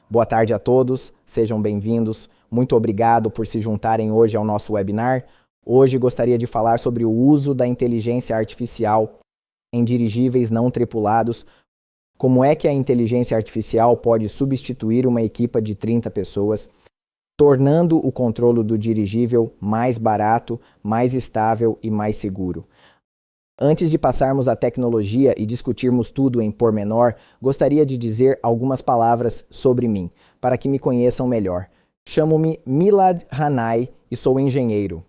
Boa tarde a todos, sejam bem-vindos. Muito obrigado por se juntarem hoje ao nosso webinar. Hoje gostaria de falar sobre o uso da inteligência artificial em dirigíveis não tripulados. Como é que a inteligência artificial pode substituir uma equipa de 30 pessoas, tornando o controle do dirigível mais barato, mais estável e mais seguro. Antes de passarmos à tecnologia e discutirmos tudo em pormenor, gostaria de dizer algumas palavras sobre mim, para que me conheçam melhor. Chamo-me Milad Hanai e sou engenheiro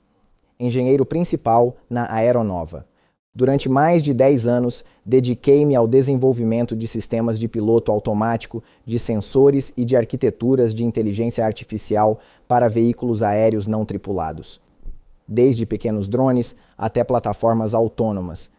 principal na Aeronova. Durante mais de 10 anos, dediquei-me ao desenvolvimento de sistemas de piloto automático, de sensores e de arquiteturas de inteligência artificial para veículos aéreos não tripulados, desde pequenos drones até plataformas autônomas.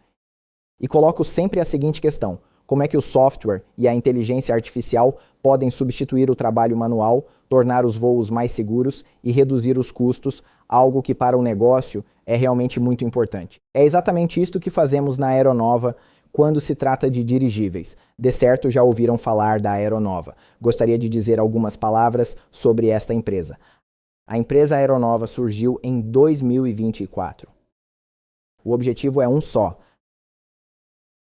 E coloco sempre a seguinte questão: como é que o software e a inteligência artificial podem substituir o trabalho manual, tornar os voos mais seguros e reduzir os custos, algo que para o negócio é realmente muito importante. É exatamente isto que fazemos na Aeronova quando se trata de dirigíveis. De certo já ouviram falar da Aeronova. Gostaria de dizer algumas palavras sobre esta empresa. A empresa Aeronova surgiu em 2024. O objetivo é um só: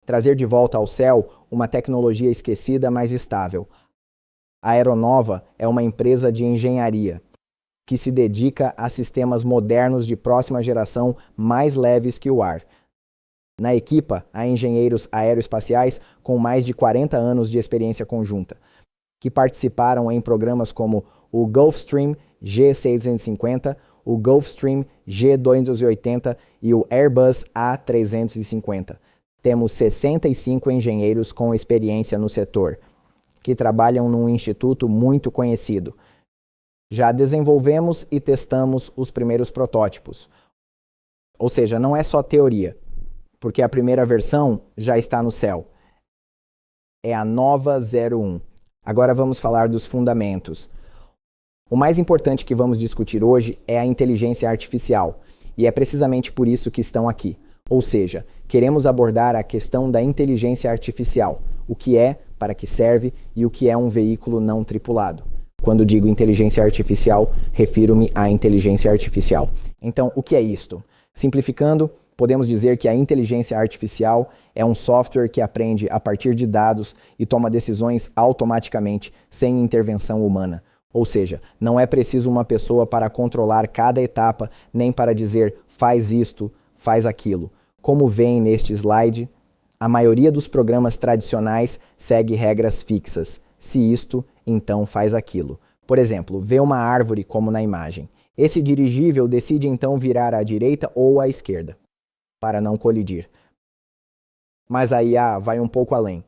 trazer de volta ao céu uma tecnologia esquecida, mas estável. A Aeronova é uma empresa de engenharia que se dedica a sistemas modernos de próxima geração mais leves que o ar. Na equipa, há engenheiros aeroespaciais com mais de 40 anos de experiência conjunta, que participaram em programas como o Gulfstream G650, o Gulfstream G280 e o Airbus A350. Temos 65 engenheiros com experiência no setor, que trabalham num instituto muito conhecido. Já desenvolvemos e testamos os primeiros protótipos. Ou seja, não é só teoria, porque a primeira versão já está no céu. É a Nova 01. Agora vamos falar dos fundamentos. O mais importante que vamos discutir hoje é a inteligência artificial, e é precisamente por isso que estão aqui. Ou seja, queremos abordar a questão da inteligência artificial, o que é, para que serve e o que é um veículo não tripulado. Quando digo inteligência artificial, refiro-me à inteligência artificial. Então, o que é isto? Simplificando, podemos dizer que a inteligência artificial é um software que aprende a partir de dados e toma decisões automaticamente, sem intervenção humana. Ou seja, não é preciso uma pessoa para controlar cada etapa, nem para dizer faz isto, faz aquilo. Como vem neste slide, a maioria dos programas tradicionais segue regras fixas. Se isto, então faz aquilo. Por exemplo, vê uma árvore como na imagem. Esse dirigível decide então virar à direita ou à esquerda, para não colidir. Mas a IA vai um pouco além.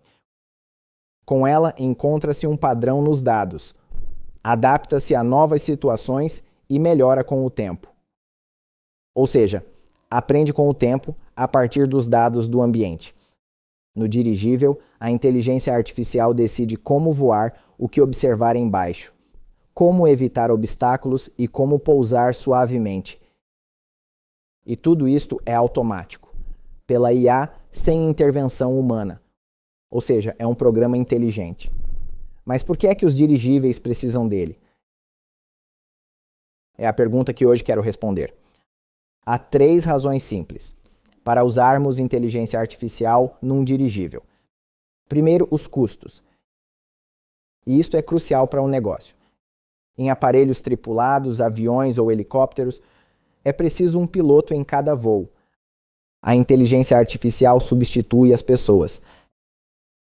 Com ela, encontra-se um padrão nos dados, adapta-se a novas situações e melhora com o tempo. Ou seja, aprende com o tempo a partir dos dados do ambiente. No dirigível, a inteligência artificial decide como voar, o que observar embaixo, como evitar obstáculos e como pousar suavemente. E tudo isto é automático, pela IA sem intervenção humana. Ou seja, é um programa inteligente. Mas por que é que os dirigíveis precisam dele? É a pergunta que hoje quero responder. Há 3 razões simples para usarmos inteligência artificial num dirigível. Primeiro, os custos. E isto é crucial para um negócio. Em aparelhos tripulados, aviões ou helicópteros, é preciso um piloto em cada voo. A inteligência artificial substitui as pessoas.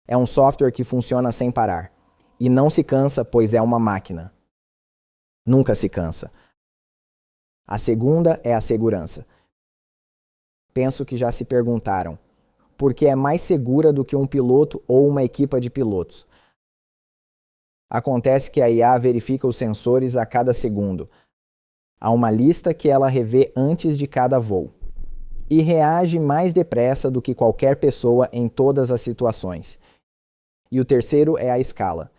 É um software que funciona sem parar. E não se cansa, pois é uma máquina. Nunca se cansa. A segunda é a segurança. Penso que já se perguntaram, por que é mais segura do que um piloto ou uma equipa de pilotos? Acontece que a IA verifica os sensores a cada segundo. Há uma lista que ela revê antes de cada voo. E reage mais depressa do que qualquer pessoa em todas as situações. E o terceiro é a escala.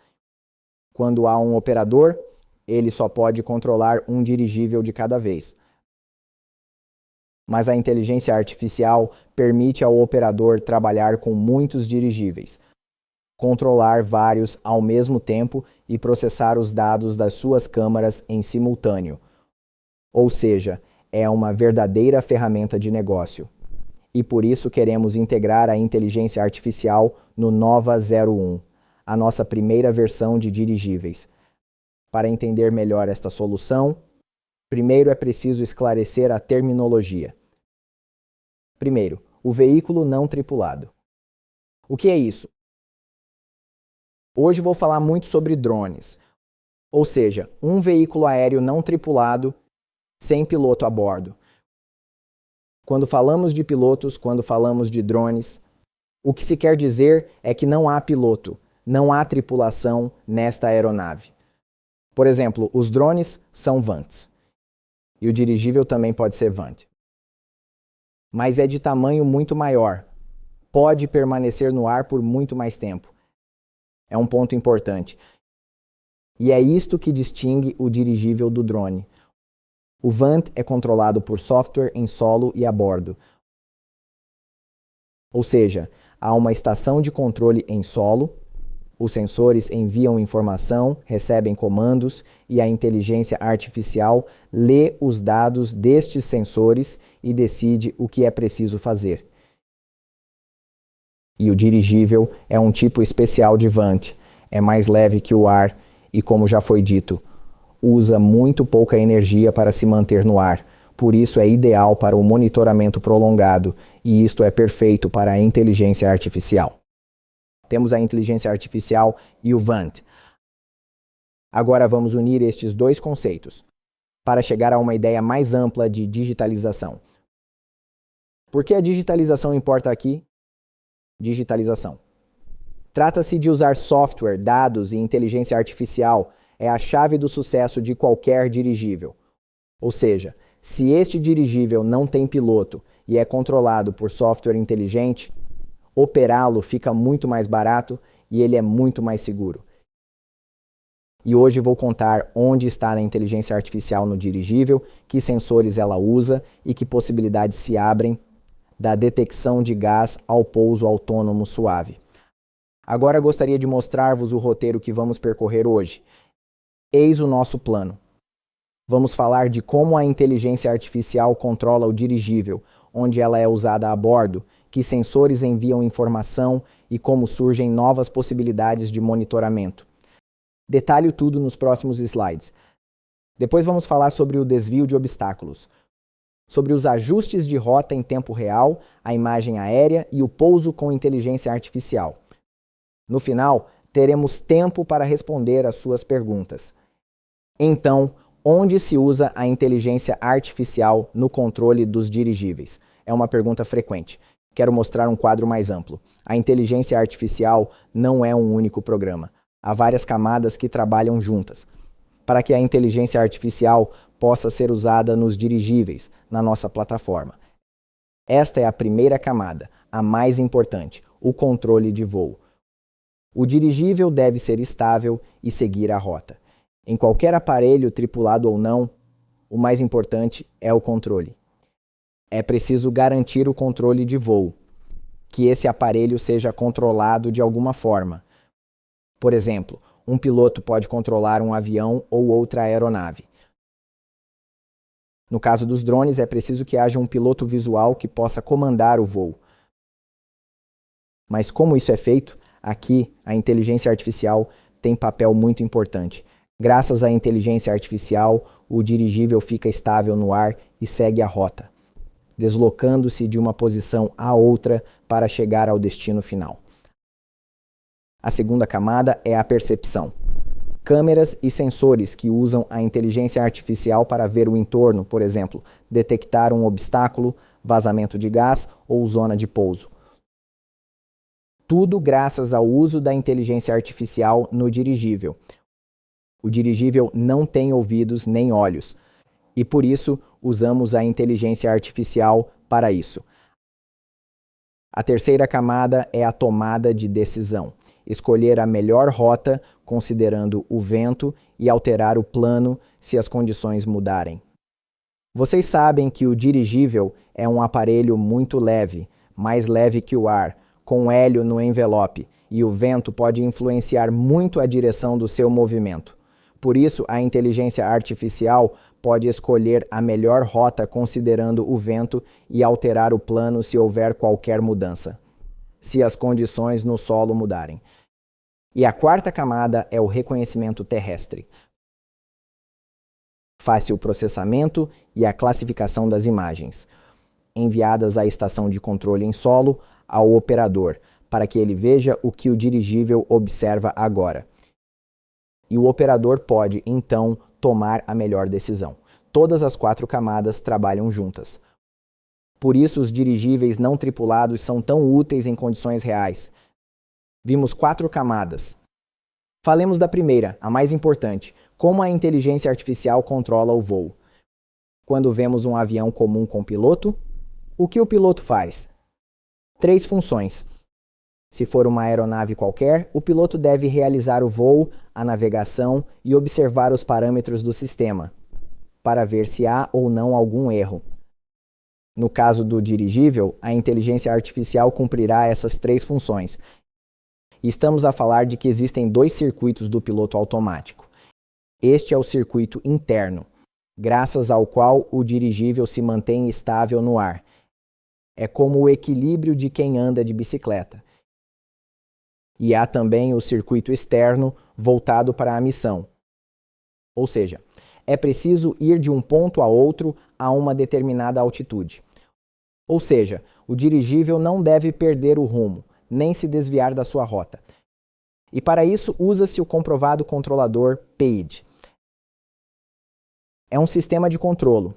Quando há um operador, ele só pode controlar um dirigível de cada vez. Mas a inteligência artificial permite ao operador trabalhar com muitos dirigíveis. controlar vários ao mesmo tempo e processar os dados das suas câmaras em simultâneo. Ou seja, é uma verdadeira ferramenta de negócio. E por isso queremos integrar a inteligência artificial no Nova 01, a nossa primeira versão de dirigíveis. Para entender melhor esta solução, primeiro é preciso esclarecer a terminologia. Primeiro, o veículo não tripulado. O que é isso? Hoje vou falar muito sobre drones, ou seja, um veículo aéreo não tripulado sem piloto a bordo. Quando falamos de pilotos, quando falamos de drones, o que se quer dizer é que não há piloto, não há tripulação nesta aeronave. Por exemplo, os drones são VANTs e o dirigível também pode ser VANT. Mas é de tamanho muito maior, pode permanecer no ar por muito mais tempo. É um ponto importante. E é isto que distingue o dirigível do drone. O VANT é controlado por software em solo e a bordo. Ou seja, há uma estação de controle em solo, os sensores enviam informação, recebem comandos e a inteligência artificial lê os dados destes sensores e decide o que é preciso fazer. E o dirigível é um tipo especial de VANT, é mais leve que o ar e, como já foi dito, usa muito pouca energia para se manter no ar, por isso é ideal para o monitoramento prolongado e isto é perfeito para a inteligência artificial. Temos a inteligência artificial e o VANT. Agora vamos unir estes dois conceitos para chegar a uma ideia mais ampla de digitalização. Por que a digitalização importa aqui? Digitalização. Trata-se de usar software, dados e inteligência artificial é a chave do sucesso de qualquer dirigível. Ou seja, se este dirigível não tem piloto e é controlado por software inteligente, operá-lo fica muito mais barato e ele é muito mais seguro. E hoje vou contar onde está a inteligência artificial no dirigível, que sensores ela usa e que possibilidades se abrem da detecção de gás ao pouso autônomo suave. Agora gostaria de mostrar-vos o roteiro que vamos percorrer hoje. Eis o nosso plano. Vamos falar de como a inteligência artificial controla o dirigível, onde ela é usada a bordo, que sensores enviam informação e como surgem novas possibilidades de monitoramento. Detalho tudo nos próximos slides. Depois vamos falar sobre o desvio de obstáculos, sobre os ajustes de rota em tempo real, a imagem aérea e o pouso com inteligência artificial. No final, teremos tempo para responder às suas perguntas. Então, onde se usa a inteligência artificial no controle dos dirigíveis? É uma pergunta frequente. Quero mostrar um quadro mais amplo. A inteligência artificial não é um único programa. Há várias camadas que trabalham juntas, para que a inteligência artificial possa ser usada nos dirigíveis, na nossa plataforma. Esta é a primeira camada, a mais importante, o controle de voo. O dirigível deve ser estável e seguir a rota. Em qualquer aparelho, tripulado ou não, o mais importante é o controle. É preciso garantir o controle de voo, que esse aparelho seja controlado de alguma forma. Por exemplo, um piloto pode controlar um avião ou outra aeronave. No caso dos drones, é preciso que haja um piloto visual que possa comandar o voo. Mas como isso é feito, aqui a inteligência artificial tem papel muito importante. Graças à inteligência artificial, o dirigível fica estável no ar e segue a rota, deslocando-se de uma posição a outra para chegar ao destino final. A segunda camada é a percepção. Câmeras e sensores que usam a inteligência artificial para ver o entorno, por exemplo, detectar um obstáculo, vazamento de gás ou zona de pouso. Tudo graças ao uso da inteligência artificial no dirigível. O dirigível não tem ouvidos nem olhos, e por isso usamos a inteligência artificial para isso. A terceira camada é a tomada de decisão. Escolher a melhor rota considerando o vento e alterar o plano se as condições mudarem. Vocês sabem que o dirigível é um aparelho muito leve, mais leve que o ar, com hélio no envelope, e o vento pode influenciar muito a direção do seu movimento. Por isso, a inteligência artificial pode escolher a melhor rota considerando o vento e alterar o plano se houver qualquer mudança, se as condições no solo mudarem. E a quarta camada é o reconhecimento terrestre. Faz-se o processamento e a classificação das imagens, enviadas à estação de controle em solo, ao operador, para que ele veja o que o dirigível observa agora. E o operador pode, então, tomar a melhor decisão. Todas as quatro camadas trabalham juntas. Por isso, os dirigíveis não tripulados são tão úteis em condições reais. Vimos quatro camadas. Falemos da primeira, a mais importante, como a inteligência artificial controla o voo. Quando vemos um avião comum com piloto, o que o piloto faz? 3 funções. Se for uma aeronave qualquer, o piloto deve realizar o voo, a navegação e observar os parâmetros do sistema, para ver se há ou não algum erro. No caso do dirigível, a inteligência artificial cumprirá essas 3 funções. E estamos a falar de que existem 2 circuitos do piloto automático. Este é o circuito interno, graças ao qual o dirigível se mantém estável no ar. É como o equilíbrio de quem anda de bicicleta. E há também o circuito externo voltado para a missão. Ou seja, é preciso ir de um ponto a outro a uma determinada altitude. Ou seja, o dirigível não deve perder o rumo, nem se desviar da sua rota. E para isso usa-se o comprovado controlador PAID. É um sistema de controlo,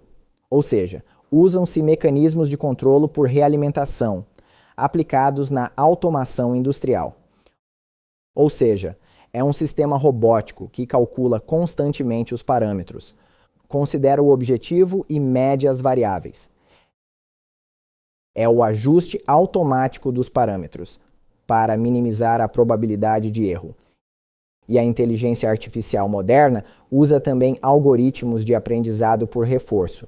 ou seja, usam-se mecanismos de controlo por realimentação, aplicados na automação industrial. Ou seja, é um sistema robótico que calcula constantemente os parâmetros, considera o objetivo e mede as variáveis. É o ajuste automático dos parâmetros, para minimizar a probabilidade de erro. E a inteligência artificial moderna usa também algoritmos de aprendizado por reforço,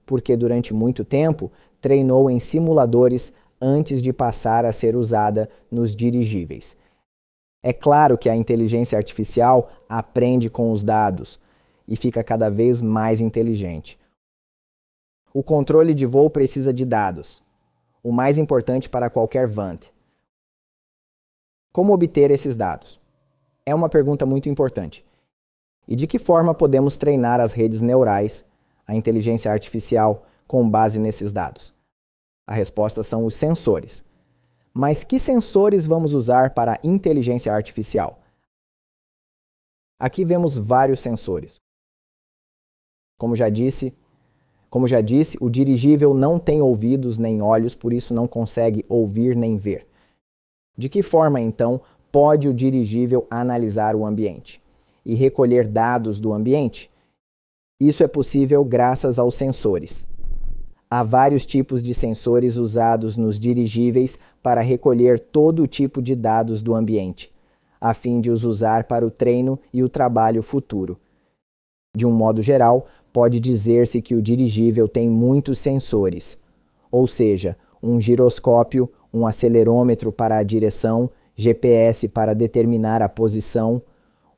porque durante muito tempo treinou em simuladores antes de passar a ser usada nos dirigíveis. É claro que a inteligência artificial aprende com os dados e fica cada vez mais inteligente. O controle de voo precisa de dados, o mais importante para qualquer VANT. Como obter esses dados? É uma pergunta muito importante. E de que forma podemos treinar as redes neurais, a inteligência artificial, com base nesses dados? A resposta são os sensores. Mas que sensores vamos usar para a inteligência artificial? Aqui vemos vários sensores. Como já disse, o dirigível não tem ouvidos nem olhos, por isso não consegue ouvir nem ver. De que forma, então, pode o dirigível analisar o ambiente e recolher dados do ambiente? Isso é possível graças aos sensores. Há vários tipos de sensores usados nos dirigíveis para recolher todo tipo de dados do ambiente, a fim de os usar para o treino e o trabalho futuro. De um modo geral, pode dizer-se que o dirigível tem muitos sensores, ou seja, um giroscópio, um acelerômetro para a direção, GPS para determinar a posição,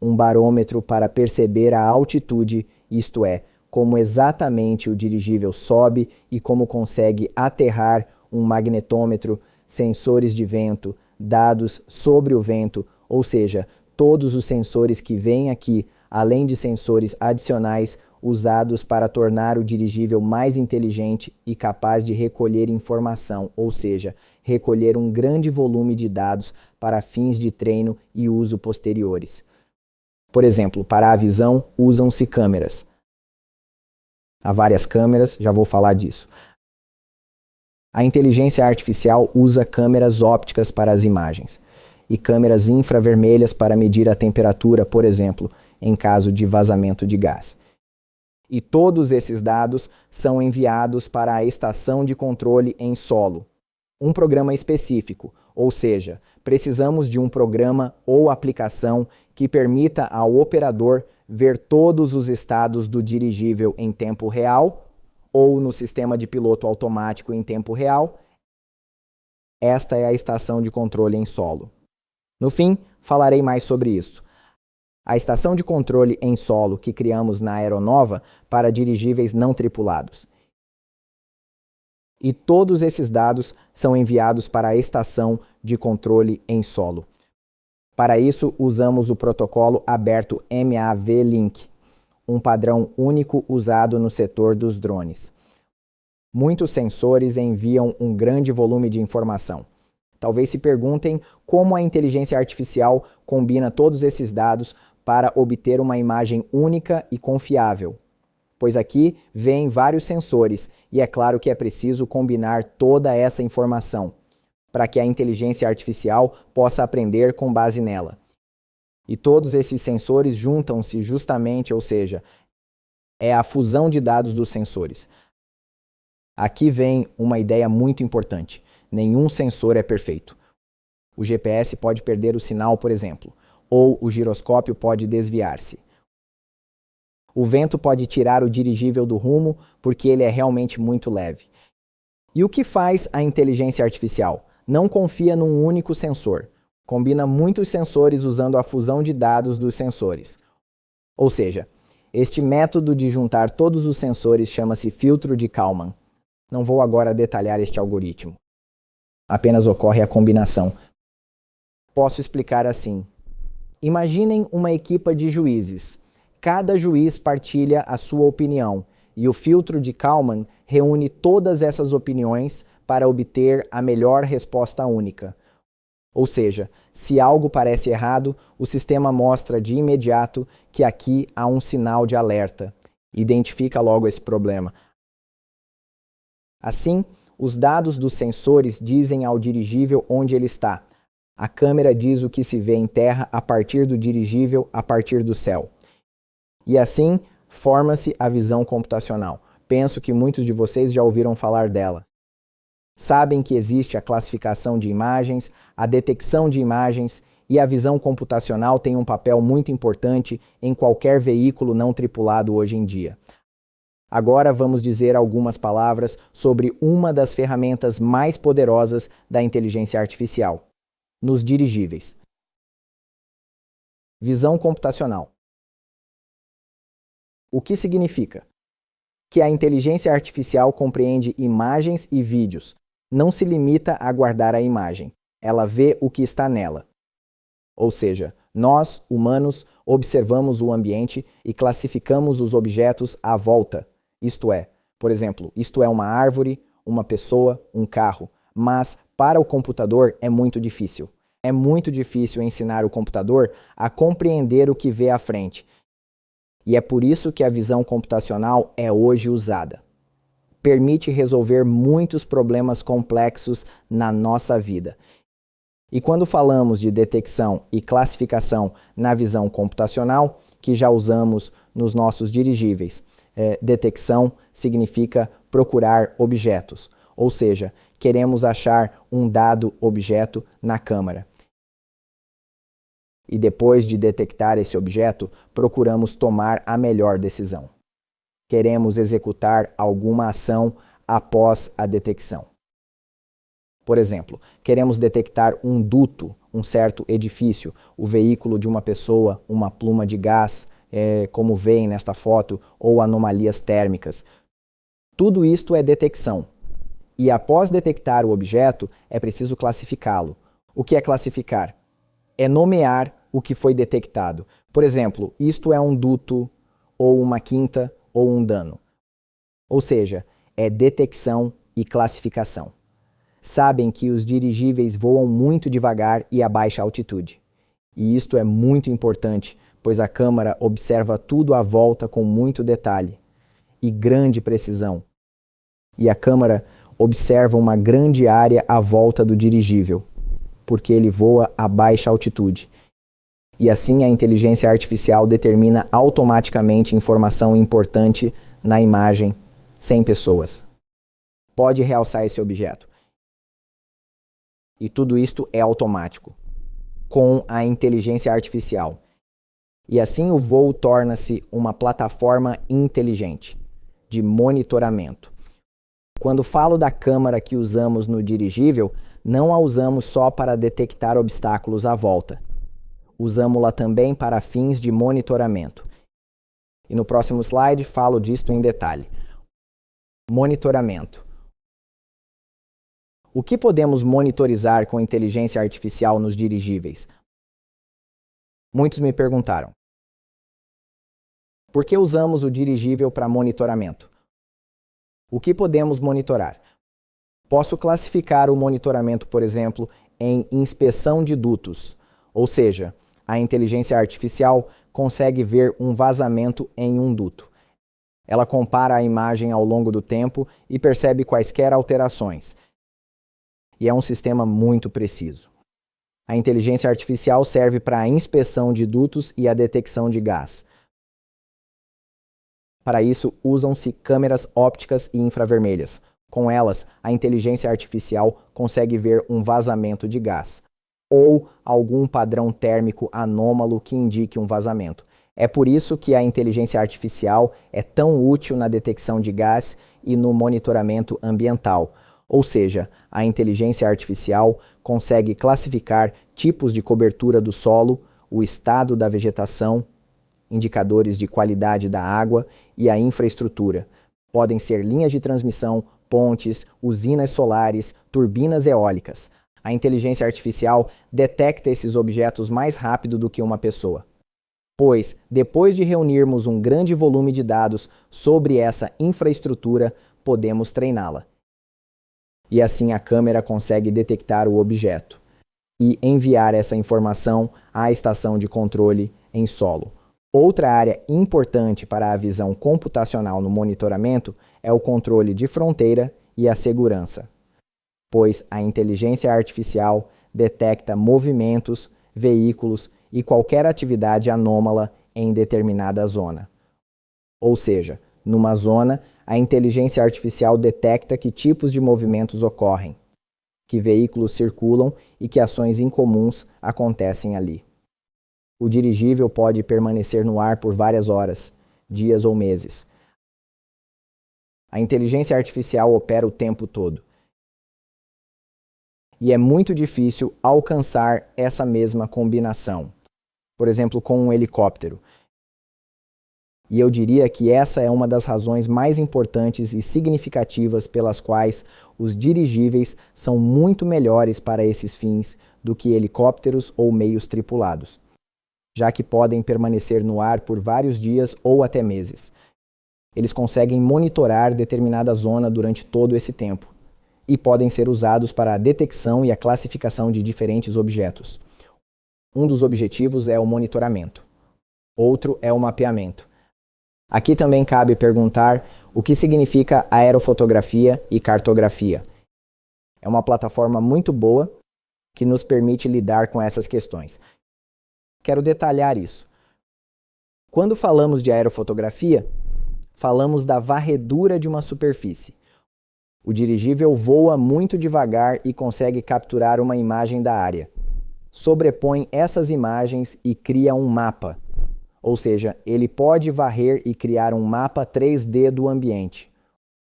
um barômetro para perceber a altitude, isto é, como exatamente o dirigível sobe e como consegue aterrar, um magnetômetro, sensores de vento, dados sobre o vento, ou seja, todos os sensores que vêm aqui, além de sensores adicionais usados para tornar o dirigível mais inteligente e capaz de recolher informação, ou seja, recolher um grande volume de dados para fins de treino e uso posteriores. Por exemplo, para a visão, usam-se câmeras. Há várias câmeras, já vou falar disso. A inteligência artificial usa câmeras ópticas para as imagens e câmeras infravermelhas para medir a temperatura, por exemplo, em caso de vazamento de gás. E todos esses dados são enviados para a estação de controle em solo, um programa específico, ou seja, precisamos de um programa ou aplicação que permita ao operador ver todos os estados do dirigível em tempo real ou no sistema de piloto automático em tempo real. Esta é a estação de controle em solo. No fim, falarei mais sobre isso. A estação de controle em solo que criamos na aeronova para dirigíveis não tripulados. E todos esses dados são enviados para a estação de controle em solo. Para isso, usamos o protocolo aberto MAV-Link, um padrão único usado no setor dos drones. Muitos sensores enviam um grande volume de informação. Talvez se perguntem como a inteligência artificial combina todos esses dados para obter uma imagem única e confiável. Pois aqui vêm vários sensores e é claro que é preciso combinar toda essa informação para que a inteligência artificial possa aprender com base nela. E todos esses sensores juntam-se justamente, ou seja, é a fusão de dados dos sensores. Aqui vem uma ideia muito importante. Nenhum sensor é perfeito. O GPS pode perder o sinal, por exemplo, ou o giroscópio pode desviar-se. O vento pode tirar o dirigível do rumo porque ele é realmente muito leve. E o que faz a inteligência artificial? Não confia num único sensor. Combina muitos sensores usando a fusão de dados dos sensores. Ou seja, este método de juntar todos os sensores chama-se filtro de Kalman. Não vou agora detalhar este algoritmo. Apenas ocorre a combinação. Posso explicar assim. Imaginem uma equipa de juízes. Cada juiz partilha a sua opinião e o filtro de Kalman reúne todas essas opiniões para obter a melhor resposta única. Ou seja, se algo parece errado, o sistema mostra de imediato que aqui há um sinal de alerta. Identifica logo esse problema. Assim, os dados dos sensores dizem ao dirigível onde ele está. A câmera diz o que se vê em terra a partir do dirigível, a partir do céu. E assim, forma-se a visão computacional. Penso que muitos de vocês já ouviram falar dela. Sabem que existe a classificação de imagens, a detecção de imagens e a visão computacional tem um papel muito importante em qualquer veículo não tripulado hoje em dia. Agora vamos dizer algumas palavras sobre uma das ferramentas mais poderosas da inteligência artificial, nos dirigíveis. Visão computacional. O que significa? Que a inteligência artificial compreende imagens e vídeos. Não se limita a guardar a imagem. Ela vê o que está nela. Ou seja, nós, humanos, observamos o ambiente e classificamos os objetos à volta. Isto é, por exemplo, isto é uma árvore, uma pessoa, um carro. Mas, para o computador, é muito difícil. É muito difícil ensinar o computador a compreender o que vê à frente. E é por isso que a visão computacional é hoje usada. Permite resolver muitos problemas complexos na nossa vida. E quando falamos de detecção e classificação na visão computacional, que já usamos nos nossos dirigíveis, detecção significa procurar objetos, ou seja, queremos achar um dado objeto na câmera. E depois de detectar esse objeto, procuramos tomar a melhor decisão. Queremos executar alguma ação após a detecção. Por exemplo, queremos detectar um duto, um certo edifício, o veículo de uma pessoa, uma pluma de gás, como veem nesta foto, ou anomalias térmicas. Tudo isto é detecção. E após detectar o objeto, é preciso classificá-lo. O que é classificar? É nomear o que foi detectado. Por exemplo, isto é um duto, ou uma quinta, ou um dano. Ou seja, é detecção e classificação. Sabem que os dirigíveis voam muito devagar e a baixa altitude. E isto é muito importante, pois a câmera observa tudo à volta com muito detalhe e grande precisão. E a câmera observa uma grande área à volta do dirigível, porque ele voa a baixa altitude. E assim a inteligência artificial determina automaticamente informação importante na imagem, sem pessoas. Pode realçar esse objeto. E tudo isto é automático, com a inteligência artificial. E assim o voo torna-se uma plataforma inteligente, de monitoramento. Quando falo da câmera que usamos no dirigível, não a usamos só para detectar obstáculos à volta. Usamos-la também para fins de monitoramento. E no próximo slide falo disto em detalhe. Monitoramento. O que podemos monitorizar com inteligência artificial nos dirigíveis? Muitos me perguntaram. Por que usamos o dirigível para monitoramento? O que podemos monitorar? Posso classificar o monitoramento, por exemplo, em inspeção de dutos, ou seja, a inteligência artificial consegue ver um vazamento em um duto. Ela compara a imagem ao longo do tempo e percebe quaisquer alterações. E é um sistema muito preciso. A inteligência artificial serve para a inspeção de dutos e a detecção de gás. Para isso, usam-se câmeras ópticas e infravermelhas. Com elas, a inteligência artificial consegue ver um vazamento de gás ou algum padrão térmico anômalo que indique um vazamento. É por isso que a inteligência artificial é tão útil na detecção de gás e no monitoramento ambiental. Ou seja, a inteligência artificial consegue classificar tipos de cobertura do solo, o estado da vegetação, indicadores de qualidade da água e a infraestrutura. Podem ser linhas de transmissão, pontes, usinas solares, turbinas eólicas. A inteligência artificial detecta esses objetos mais rápido do que uma pessoa. Pois, depois de reunirmos um grande volume de dados sobre essa infraestrutura, podemos treiná-la. E assim a câmera consegue detectar o objeto e enviar essa informação à estação de controle em solo. Outra área importante para a visão computacional no monitoramento é o controle de fronteira e a segurança, pois a inteligência artificial detecta movimentos, veículos e qualquer atividade anômala em determinada zona. Ou seja, numa zona, a inteligência artificial detecta que tipos de movimentos ocorrem, que veículos circulam e que ações incomuns acontecem ali. O dirigível pode permanecer no ar por várias horas, dias ou meses. A inteligência artificial opera o tempo todo. E é muito difícil alcançar essa mesma combinação. Por exemplo, com um helicóptero. E eu diria que essa é uma das razões mais importantes e significativas pelas quais os dirigíveis são muito melhores para esses fins do que helicópteros ou meios tripulados, já que podem permanecer no ar por vários dias ou até meses. Eles conseguem monitorar determinada zona durante todo esse tempo e podem ser usados para a detecção e a classificação de diferentes objetos. Um dos objetivos é o monitoramento. Outro é o mapeamento. Aqui também cabe perguntar o que significa aerofotografia e cartografia. É uma plataforma muito boa que nos permite lidar com essas questões. Quero detalhar isso. Quando falamos de aerofotografia, falamos da varredura de uma superfície. O dirigível voa muito devagar e consegue capturar uma imagem da área. Sobrepõe essas imagens e cria um mapa. Ou seja, ele pode varrer e criar um mapa 3D do ambiente.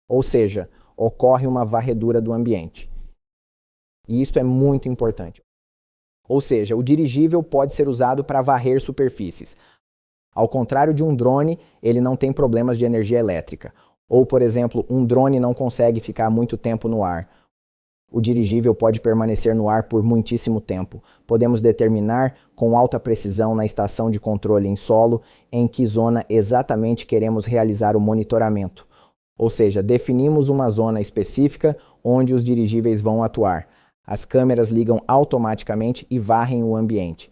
Ou seja, ocorre uma varredura do ambiente. E isso é muito importante. Ou seja, o dirigível pode ser usado para varrer superfícies. Ao contrário de um drone, ele não tem problemas de energia elétrica. Ou, por exemplo, um drone não consegue ficar muito tempo no ar. O dirigível pode permanecer no ar por muitíssimo tempo. Podemos determinar com alta precisão na estação de controle em solo em que zona exatamente queremos realizar o monitoramento. Ou seja, definimos uma zona específica onde os dirigíveis vão atuar. As câmeras ligam automaticamente e varrem o ambiente.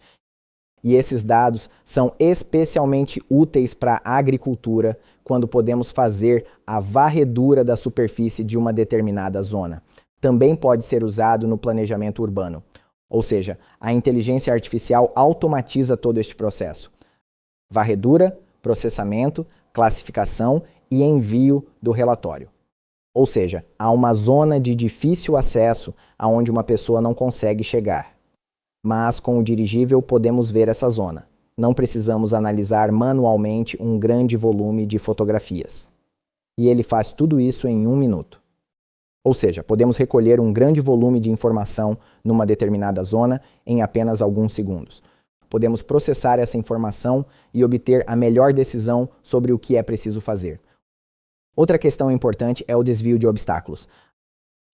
E esses dados são especialmente úteis para a agricultura quando podemos fazer a varredura da superfície de uma determinada zona. Também pode ser usado no planejamento urbano. Ou seja, a inteligência artificial automatiza todo este processo. Varredura, processamento, classificação e envio do relatório. Ou seja, há uma zona de difícil acesso aonde uma pessoa não consegue chegar. Mas com o dirigível podemos ver essa zona. Não precisamos analisar manualmente um grande volume de fotografias. E ele faz tudo isso em 1 minuto. Ou seja, podemos recolher um grande volume de informação numa determinada zona em apenas alguns segundos. Podemos processar essa informação e obter a melhor decisão sobre o que é preciso fazer. Outra questão importante é o desvio de obstáculos.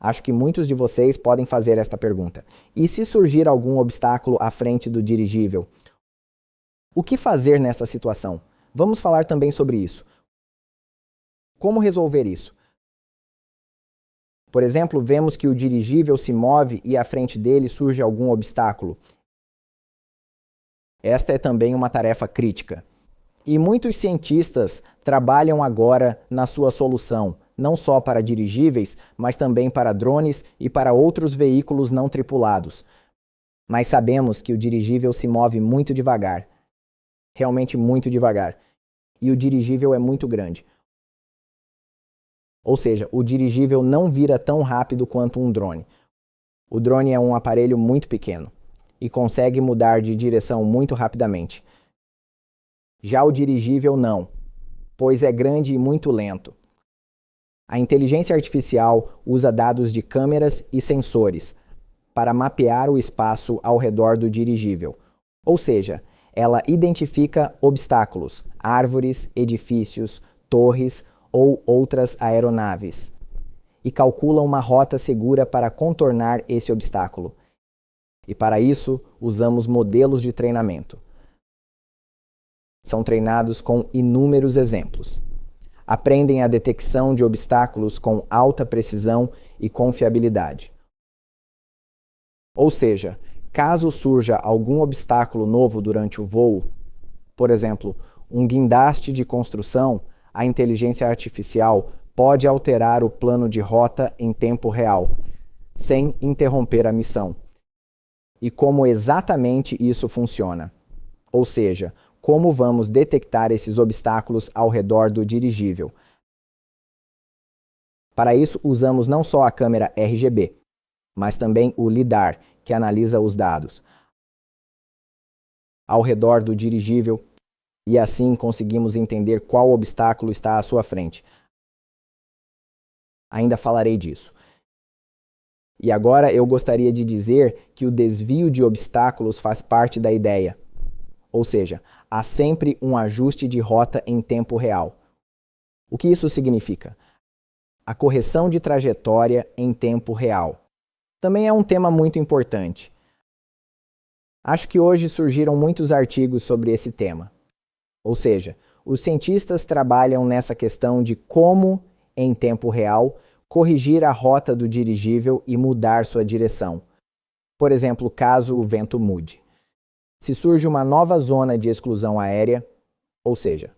Acho que muitos de vocês podem fazer esta pergunta. E se surgir algum obstáculo à frente do dirigível? O que fazer nessa situação? Vamos falar também sobre isso. Como resolver isso? Por exemplo, vemos que o dirigível se move e à frente dele surge algum obstáculo. Esta é também uma tarefa crítica. E muitos cientistas trabalham agora na sua solução, não só para dirigíveis, mas também para drones e para outros veículos não tripulados. Mas sabemos que o dirigível se move muito devagar. Realmente muito devagar. E o dirigível é muito grande. Ou seja, o dirigível não vira tão rápido quanto um drone. O drone é um aparelho muito pequeno e consegue mudar de direção muito rapidamente. Já o dirigível não, pois é grande e muito lento. A inteligência artificial usa dados de câmeras e sensores para mapear o espaço ao redor do dirigível. Ou seja, ela identifica obstáculos, árvores, edifícios, torres ou outras aeronaves e calcula uma rota segura para contornar esse obstáculo. E para isso, usamos modelos de treinamento. São treinados com inúmeros exemplos. Aprendem a detecção de obstáculos com alta precisão e confiabilidade. Ou seja, caso surja algum obstáculo novo durante o voo, por exemplo, um guindaste de construção, a inteligência artificial pode alterar o plano de rota em tempo real, sem interromper a missão. E como exatamente isso funciona? Ou seja, como vamos detectar esses obstáculos ao redor do dirigível? Para isso, usamos não só a câmera RGB, mas também o LiDAR, que analisa os dados ao redor do dirigível e assim conseguimos entender qual obstáculo está à sua frente. Ainda falarei disso. E agora eu gostaria de dizer que o desvio de obstáculos faz parte da ideia. Ou seja, há sempre um ajuste de rota em tempo real. O que isso significa? A correção de trajetória em tempo real. Também é um tema muito importante. Acho que hoje surgiram muitos artigos sobre esse tema. Ou seja, os cientistas trabalham nessa questão de como, em tempo real, corrigir a rota do dirigível e mudar sua direção. Por exemplo, caso o vento mude. Se surge uma nova zona de exclusão aérea, ou seja,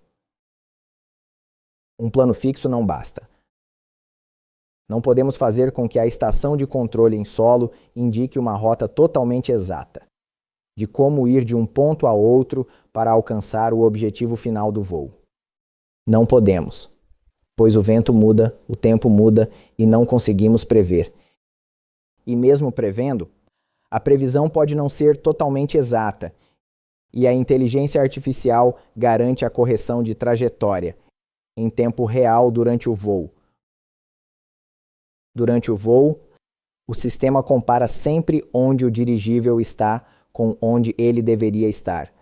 um plano fixo não basta. Não podemos fazer com que a estação de controle em solo indique uma rota totalmente exata, de como ir de um ponto a outro para alcançar o objetivo final do voo. Não podemos, pois o vento muda, o tempo muda e não conseguimos prever. E mesmo prevendo, a previsão pode não ser totalmente exata, e a inteligência artificial garante a correção de trajetória em tempo real durante o voo. Durante o voo, o sistema compara sempre onde o dirigível está com onde ele deveria estar.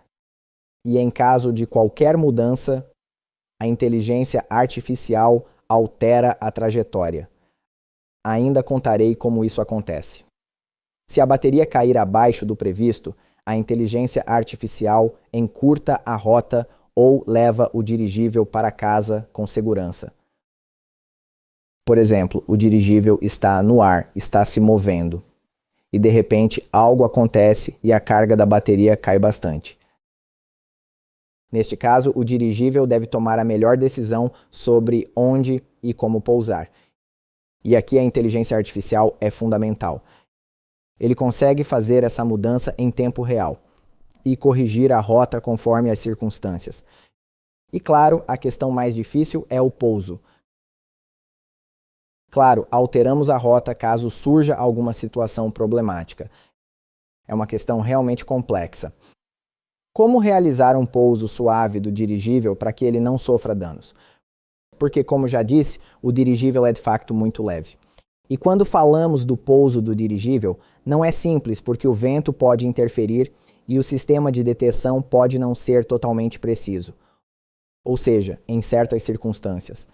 E em caso de qualquer mudança, a inteligência artificial altera a trajetória. Ainda contarei como isso acontece. Se a bateria cair abaixo do previsto, a inteligência artificial encurta a rota ou leva o dirigível para casa com segurança. Por exemplo, o dirigível está no ar, está se movendo. E de repente algo acontece e a carga da bateria cai bastante. Neste caso, o dirigível deve tomar a melhor decisão sobre onde e como pousar. E aqui a inteligência artificial é fundamental. Ele consegue fazer essa mudança em tempo real e corrigir a rota conforme as circunstâncias. E claro, a questão mais difícil é o pouso. Claro, alteramos a rota caso surja alguma situação problemática. É uma questão realmente complexa. Como realizar um pouso suave do dirigível para que ele não sofra danos? Porque, como já disse, o dirigível é de facto muito leve. E quando falamos do pouso do dirigível, não é simples porque o vento pode interferir e o sistema de detecção pode não ser totalmente preciso. Ou seja, em certas circunstâncias,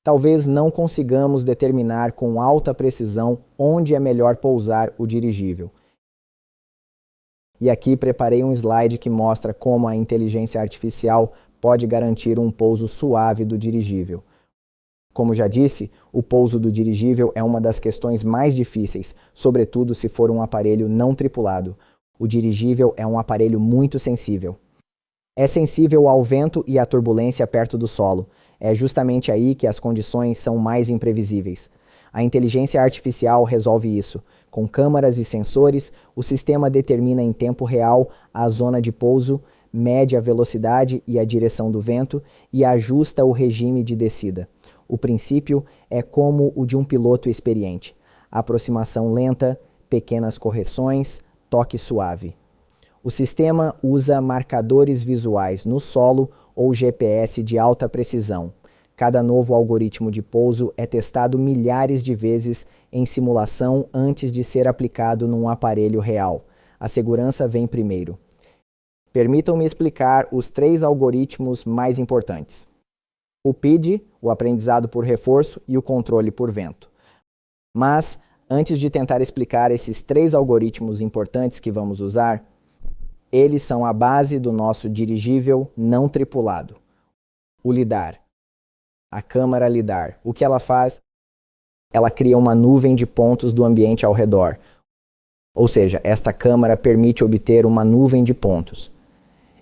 talvez não consigamos determinar com alta precisão onde é melhor pousar o dirigível. E aqui preparei um slide que mostra como a inteligência artificial pode garantir um pouso suave do dirigível. Como já disse, o pouso do dirigível é uma das questões mais difíceis, sobretudo se for um aparelho não tripulado. O dirigível é um aparelho muito sensível. É sensível ao vento e à turbulência perto do solo. É justamente aí que as condições são mais imprevisíveis. A inteligência artificial resolve isso. Com câmaras e sensores, o sistema determina em tempo real a zona de pouso, mede a velocidade e a direção do vento e ajusta o regime de descida. O princípio é como o de um piloto experiente. Aproximação lenta, pequenas correções, toque suave. O sistema usa marcadores visuais no solo ou GPS de alta precisão. Cada novo algoritmo de pouso é testado milhares de vezes em simulação antes de ser aplicado num aparelho real. A segurança vem primeiro. Permitam-me explicar os 3 algoritmos mais importantes: o PID, o aprendizado por reforço, e o controle por vento. Mas, antes de tentar explicar esses 3 algoritmos importantes que vamos usar, eles são a base do nosso dirigível não tripulado, o LiDAR. A câmara LiDAR. O que ela faz? Ela cria uma nuvem de pontos do ambiente ao redor. Ou seja, esta câmara permite obter uma nuvem de pontos.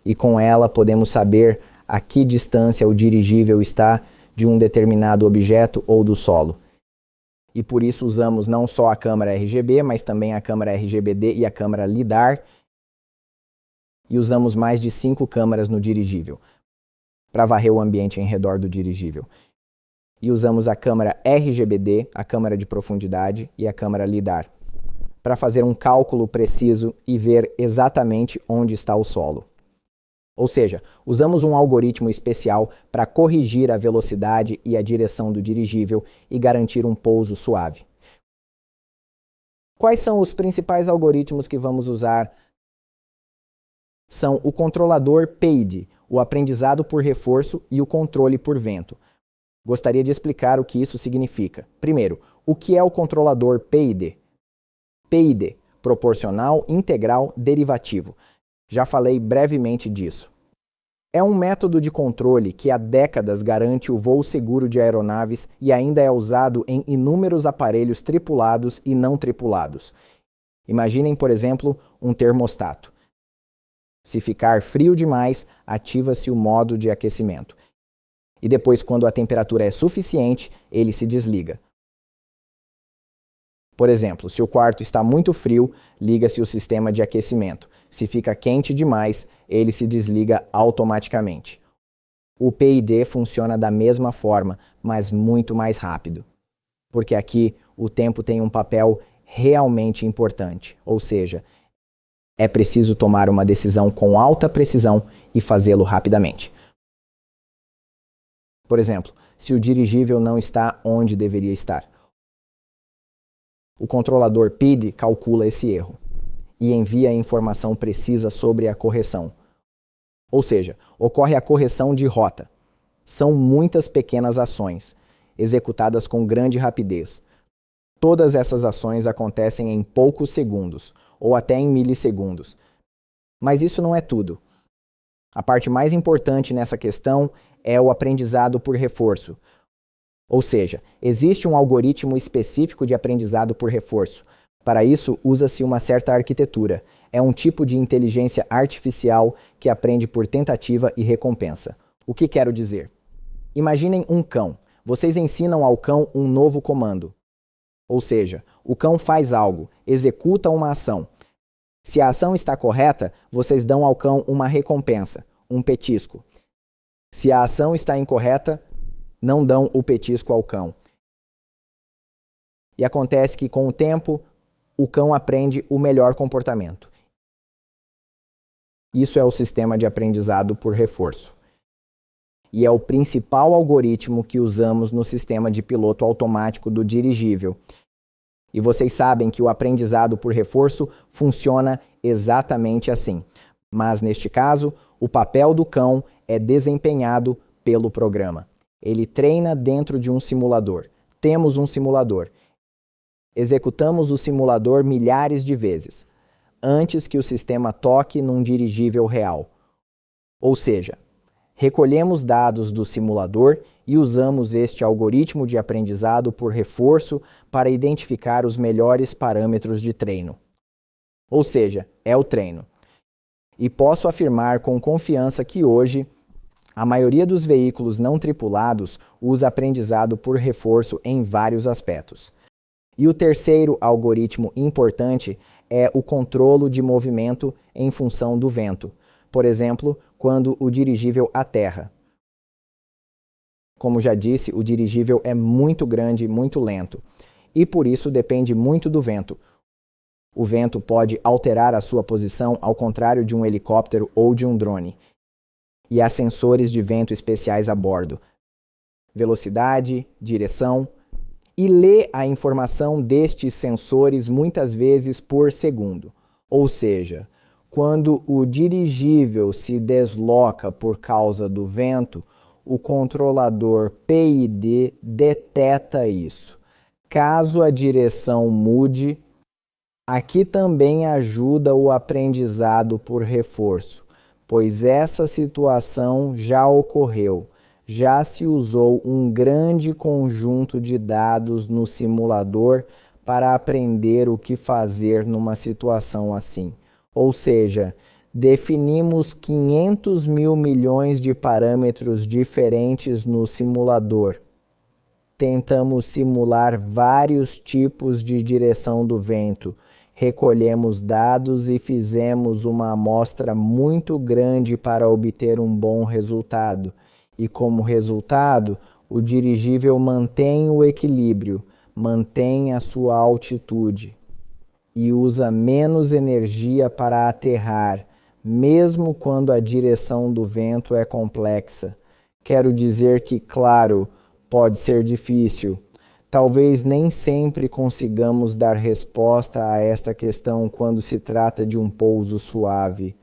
E com ela podemos saber a que distância o dirigível está de um determinado objeto ou do solo. E por isso usamos não só a câmera RGB, mas também a câmera RGBD e a câmera LiDAR. E usamos mais de 5 câmeras no dirigível, para varrer o ambiente em redor do dirigível. E usamos a câmera RGBD, a câmera de profundidade, e a câmera LiDAR, para fazer um cálculo preciso e ver exatamente onde está o solo. Ou seja, usamos um algoritmo especial para corrigir a velocidade e a direção do dirigível e garantir um pouso suave. Quais são os principais algoritmos que vamos usar? São o controlador PID, o aprendizado por reforço, e o controle por vento. Gostaria de explicar o que isso significa. Primeiro, o que é o controlador PID? PID, proporcional, integral, derivativo. Já falei brevemente disso. É um método de controle que há décadas garante o voo seguro de aeronaves e ainda é usado em inúmeros aparelhos tripulados e não tripulados. Imaginem, por exemplo, um termostato. Se ficar frio demais, ativa-se o modo de aquecimento. E depois, quando a temperatura é suficiente, ele se desliga. Por exemplo, se o quarto está muito frio, liga-se o sistema de aquecimento. Se fica quente demais, ele se desliga automaticamente. O PID funciona da mesma forma, mas muito mais rápido. Porque aqui o tempo tem um papel realmente importante, ou seja, é preciso tomar uma decisão com alta precisão e fazê-lo rapidamente. Por exemplo, se o dirigível não está onde deveria estar. O controlador PID calcula esse erro e envia a informação precisa sobre a correção. Ou seja, ocorre a correção de rota. São muitas pequenas ações, executadas com grande rapidez. Todas essas ações acontecem em poucos segundos, ou até em milissegundos. Mas isso não é tudo. A parte mais importante nessa questão é o aprendizado por reforço. Ou seja, existe um algoritmo específico de aprendizado por reforço. Para isso, usa-se uma certa arquitetura. É um tipo de inteligência artificial que aprende por tentativa e recompensa. O que quero dizer? Imaginem um cão. Vocês ensinam ao cão um novo comando. Ou seja, o cão faz algo, executa uma ação. Se a ação está correta, vocês dão ao cão uma recompensa, um petisco. Se a ação está incorreta, não dão o petisco ao cão. E acontece que, com o tempo, o cão aprende o melhor comportamento. Isso é o sistema de aprendizado por reforço. E é o principal algoritmo que usamos no sistema de piloto automático do dirigível. E vocês sabem que o aprendizado por reforço funciona exatamente assim. Mas, neste caso, o papel do cão é desempenhado pelo programa. Ele treina dentro de um simulador. Temos um simulador. Executamos o simulador milhares de vezes, antes que o sistema toque num dirigível real. Ou seja, recolhemos dados do simulador e usamos este algoritmo de aprendizado por reforço para identificar os melhores parâmetros de treino. Ou seja, é o treino. E posso afirmar com confiança que hoje, a maioria dos veículos não tripulados usa aprendizado por reforço em vários aspectos. E o terceiro algoritmo importante é o controle de movimento em função do vento. Por exemplo, quando o dirigível aterra. Como já disse, o dirigível é muito grande e muito lento, e por isso depende muito do vento. O vento pode alterar a sua posição ao contrário de um helicóptero ou de um drone. E há sensores de vento especiais a bordo. Velocidade, direção, e lê a informação destes sensores muitas vezes por segundo. Ou seja, quando o dirigível se desloca por causa do vento, o controlador PID deteta isso. Caso a direção mude, aqui também ajuda o aprendizado por reforço, pois essa situação já ocorreu. Já se usou um grande conjunto de dados no simulador para aprender o que fazer numa situação assim. Ou seja, definimos 500 mil milhões de parâmetros diferentes no simulador. Tentamos simular vários tipos de direção do vento. Recolhemos dados e fizemos uma amostra muito grande para obter um bom resultado. E como resultado, o dirigível mantém o equilíbrio, mantém a sua altitude e usa menos energia para aterrar, mesmo quando a direção do vento é complexa. Quero dizer que, claro, pode ser difícil. Talvez nem sempre consigamos dar resposta a esta questão quando se trata de um pouso suave.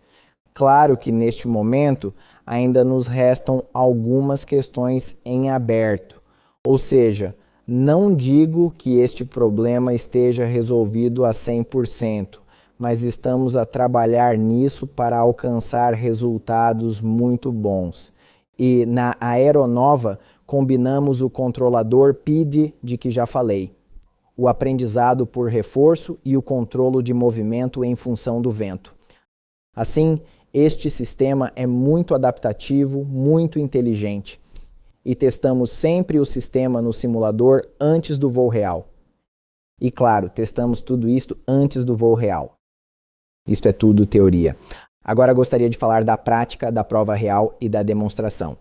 Claro que neste momento ainda nos restam algumas questões em aberto, ou seja, não digo que este problema esteja resolvido a 100%, mas estamos a trabalhar nisso para alcançar resultados muito bons. E na aeronova combinamos o controlador PID de que já falei, o aprendizado por reforço e o controle de movimento em função do vento. Assim, este sistema é muito adaptativo, muito inteligente. E testamos sempre o sistema no simulador antes do voo real. E claro, testamos tudo isso antes do voo real. Isto é tudo teoria. Agora gostaria de falar da prática, da prova real e da demonstração.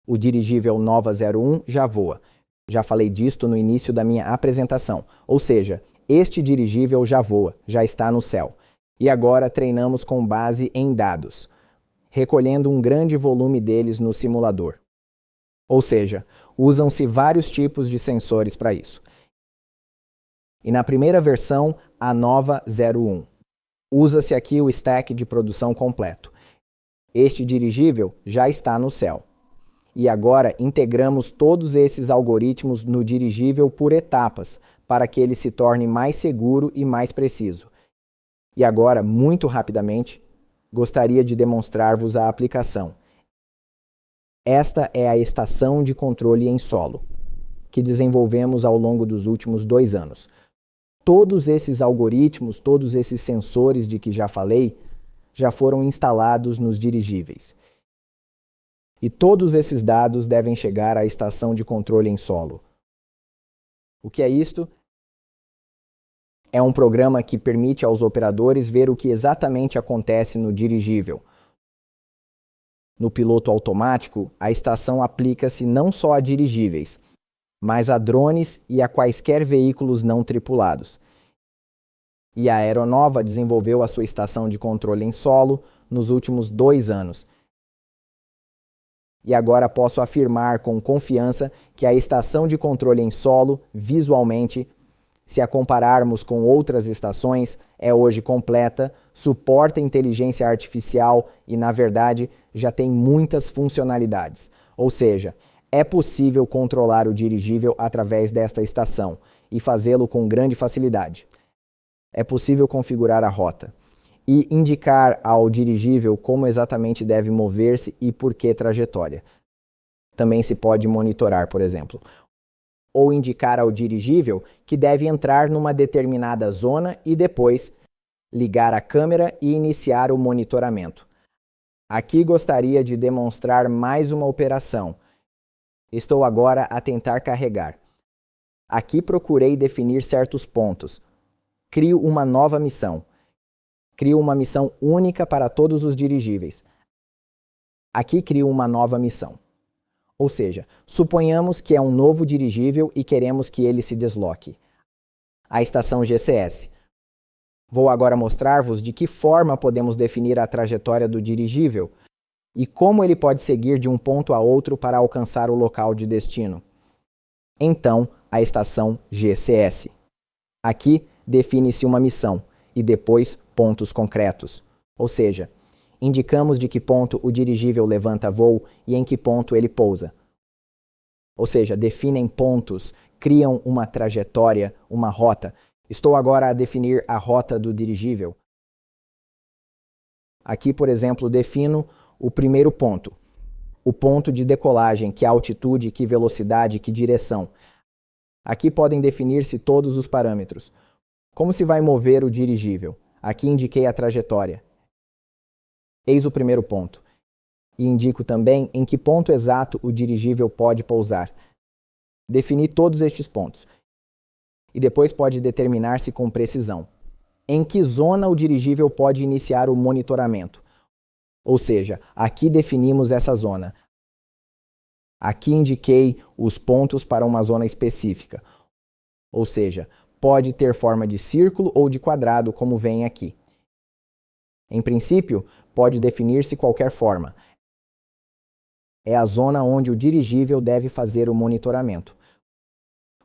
O dirigível Nova 01 já voa. Já falei disto no início da minha apresentação. Ou seja, este dirigível já voa, já está no céu. E agora treinamos com base em dados, recolhendo um grande volume deles no simulador. Ou seja, usam-se vários tipos de sensores para isso. E na primeira versão, a Nova 01, usa-se aqui o stack de produção completo. Este dirigível já está no céu. E agora integramos todos esses algoritmos no dirigível por etapas, para que ele se torne mais seguro e mais preciso. E agora, muito rapidamente, gostaria de demonstrar-vos a aplicação. Esta é a estação de controle em solo, que desenvolvemos ao longo dos últimos 2 anos. Todos esses algoritmos, todos esses sensores de que já falei, já foram instalados nos dirigíveis. E todos esses dados devem chegar à estação de controle em solo. O que é isto? É um programa que permite aos operadores ver o que exatamente acontece no dirigível. No piloto automático, a estação aplica-se não só a dirigíveis, mas a drones e a quaisquer veículos não tripulados. E a aeronova desenvolveu a sua estação de controle em solo nos últimos 2 anos. E agora posso afirmar com confiança que a estação de controle em solo, visualmente, Se a compararmos com outras estações, é hoje completa, suporta inteligência artificial e, na verdade, já tem muitas funcionalidades. Ou seja, é possível controlar o dirigível através desta estação e fazê-lo com grande facilidade. É possível configurar a rota e indicar ao dirigível como exatamente deve mover-se e por que trajetória. Também se pode monitorar, por exemplo, ou indicar ao dirigível que deve entrar numa determinada zona e depois ligar a câmera e iniciar o monitoramento. Aqui gostaria de demonstrar mais uma operação. Estou agora a tentar carregar. Aqui procurei definir certos pontos. Crio uma nova missão. Crio uma missão única para todos os dirigíveis. Aqui crio uma nova missão. Ou seja, suponhamos que é um novo dirigível e queremos que ele se desloque. A estação GCS. Vou agora mostrar-vos de que forma podemos definir a trajetória do dirigível e como ele pode seguir de um ponto a outro para alcançar o local de destino. Então, a estação GCS. Aqui define-se uma missão e depois pontos concretos. Ou seja, indicamos de que ponto o dirigível levanta voo e em que ponto ele pousa. Ou seja, definem pontos, criam uma trajetória, uma rota. Estou agora a definir a rota do dirigível. Aqui, por exemplo, defino o primeiro ponto. O ponto de decolagem, que altitude, que velocidade, que direção. Aqui podem definir-se todos os parâmetros. Como se vai mover o dirigível? Aqui indiquei a trajetória. Eis o primeiro ponto. E indico também em que ponto exato o dirigível pode pousar. Defini todos estes pontos. E depois pode determinar-se com precisão em que zona o dirigível pode iniciar o monitoramento. Ou seja, aqui definimos essa zona. Aqui indiquei os pontos para uma zona específica. Ou seja, pode ter forma de círculo ou de quadrado, como vem aqui. Em princípio, pode definir-se qualquer forma. É a zona onde o dirigível deve fazer o monitoramento.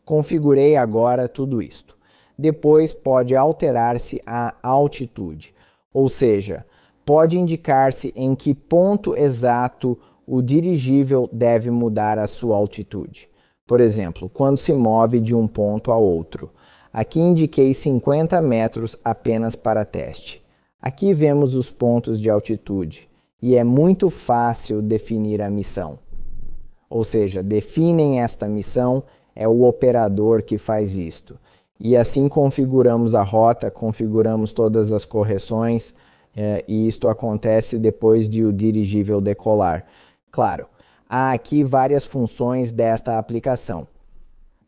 Configurei agora tudo isto. Depois pode alterar-se a altitude, ou seja, pode indicar-se em que ponto exato o dirigível deve mudar a sua altitude. Por exemplo, quando se move de um ponto a outro. Aqui indiquei 50 metros apenas para teste. Aqui vemos os pontos de altitude e é muito fácil definir a missão. Ou seja, definem esta missão, é o operador que faz isto. E assim configuramos a rota, configuramos todas as correções e isto acontece depois de o dirigível decolar. Claro, há aqui várias funções desta aplicação,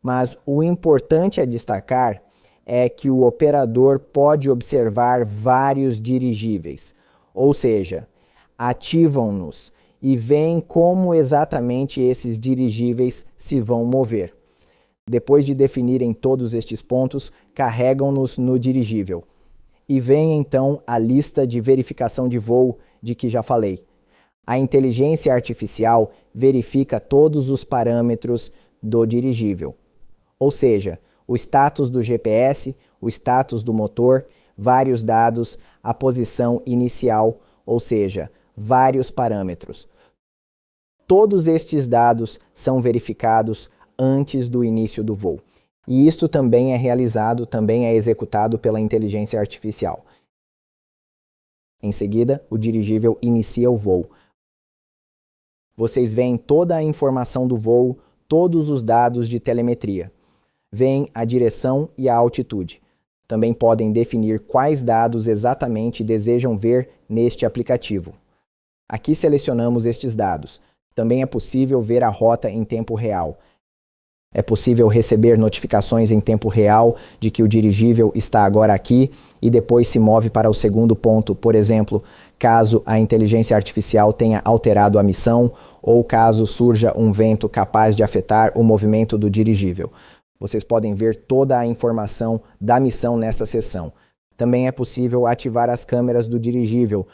mas o importante a destacar é que o operador pode observar vários dirigíveis, ou seja, ativam-nos e veem como exatamente esses dirigíveis se vão mover. Depois de definirem todos estes pontos, carregam-nos no dirigível. E vem então a lista de verificação de voo de que já falei. A inteligência artificial verifica todos os parâmetros do dirigível, ou seja, o status do GPS, o status do motor, vários dados, a posição inicial, ou seja, vários parâmetros. Todos estes dados são verificados antes do início do voo. E isto também é realizado, também é executado pela inteligência artificial. Em seguida, o dirigível inicia o voo. Vocês veem toda a informação do voo, todos os dados de telemetria. Veem a direção e a altitude. Também podem definir quais dados exatamente desejam ver neste aplicativo. Aqui selecionamos estes dados. Também é possível ver a rota em tempo real. É possível receber notificações em tempo real de que o dirigível está agora aqui e depois se move para o segundo ponto, por exemplo, caso a inteligência artificial tenha alterado a missão ou caso surja um vento capaz de afetar o movimento do dirigível. Vocês podem ver toda a informação da missão nesta seção. Também é possível ativar as câmeras do dirigível.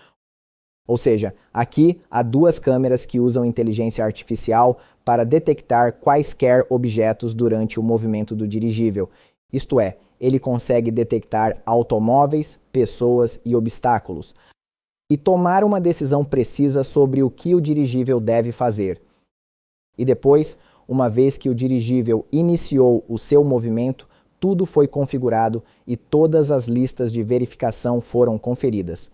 Ou seja, aqui há duas câmeras que usam inteligência artificial para detectar quaisquer objetos durante o movimento do dirigível. Isto é, ele consegue detectar automóveis, pessoas e obstáculos e tomar uma decisão precisa sobre o que o dirigível deve fazer. E depois, uma vez que o dirigível iniciou o seu movimento, tudo foi configurado e todas as listas de verificação foram conferidas.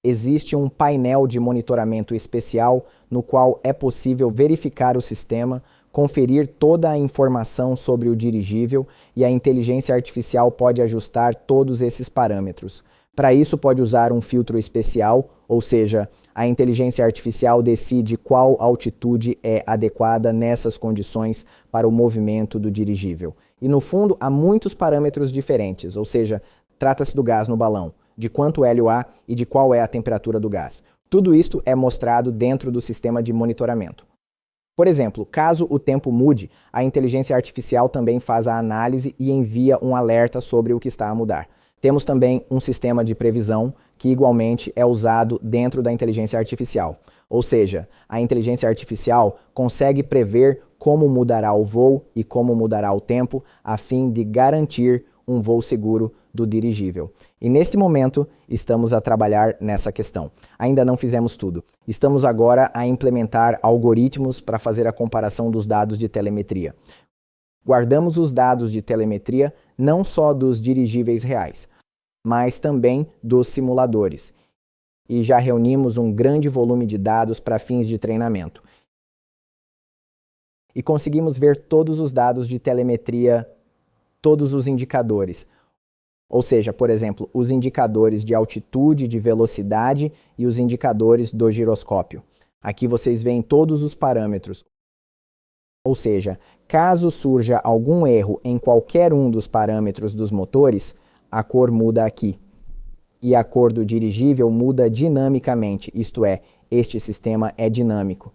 Existe um painel de monitoramento especial no qual é possível verificar o sistema, conferir toda a informação sobre o dirigível e a inteligência artificial pode ajustar todos esses parâmetros. Para isso, pode usar um filtro especial, ou seja, a inteligência artificial decide qual altitude é adequada nessas condições para o movimento do dirigível. E no fundo, há muitos parâmetros diferentes, ou seja, trata-se do gás no balão, de quanto hélio há e de qual é a temperatura do gás. Tudo isto é mostrado dentro do sistema de monitoramento. Por exemplo, caso o tempo mude, a inteligência artificial também faz a análise e envia um alerta sobre o que está a mudar. Temos também um sistema de previsão que igualmente é usado dentro da inteligência artificial. Ou seja, a inteligência artificial consegue prever como mudará o voo e como mudará o tempo a fim de garantir um voo seguro do dirigível. E neste momento estamos a trabalhar nessa questão. Ainda não fizemos tudo. Estamos agora a implementar algoritmos para fazer a comparação dos dados de telemetria. Guardamos os dados de telemetria não só dos dirigíveis reais, mas também dos simuladores. E já reunimos um grande volume de dados para fins de treinamento. E conseguimos ver todos os dados de telemetria, todos os indicadores. Ou seja, por exemplo, os indicadores de altitude, de velocidade e os indicadores do giroscópio. Aqui vocês veem todos os parâmetros. Ou seja, caso surja algum erro em qualquer um dos parâmetros dos motores, a cor muda aqui. E a cor do dirigível muda dinamicamente, isto é, este sistema é dinâmico.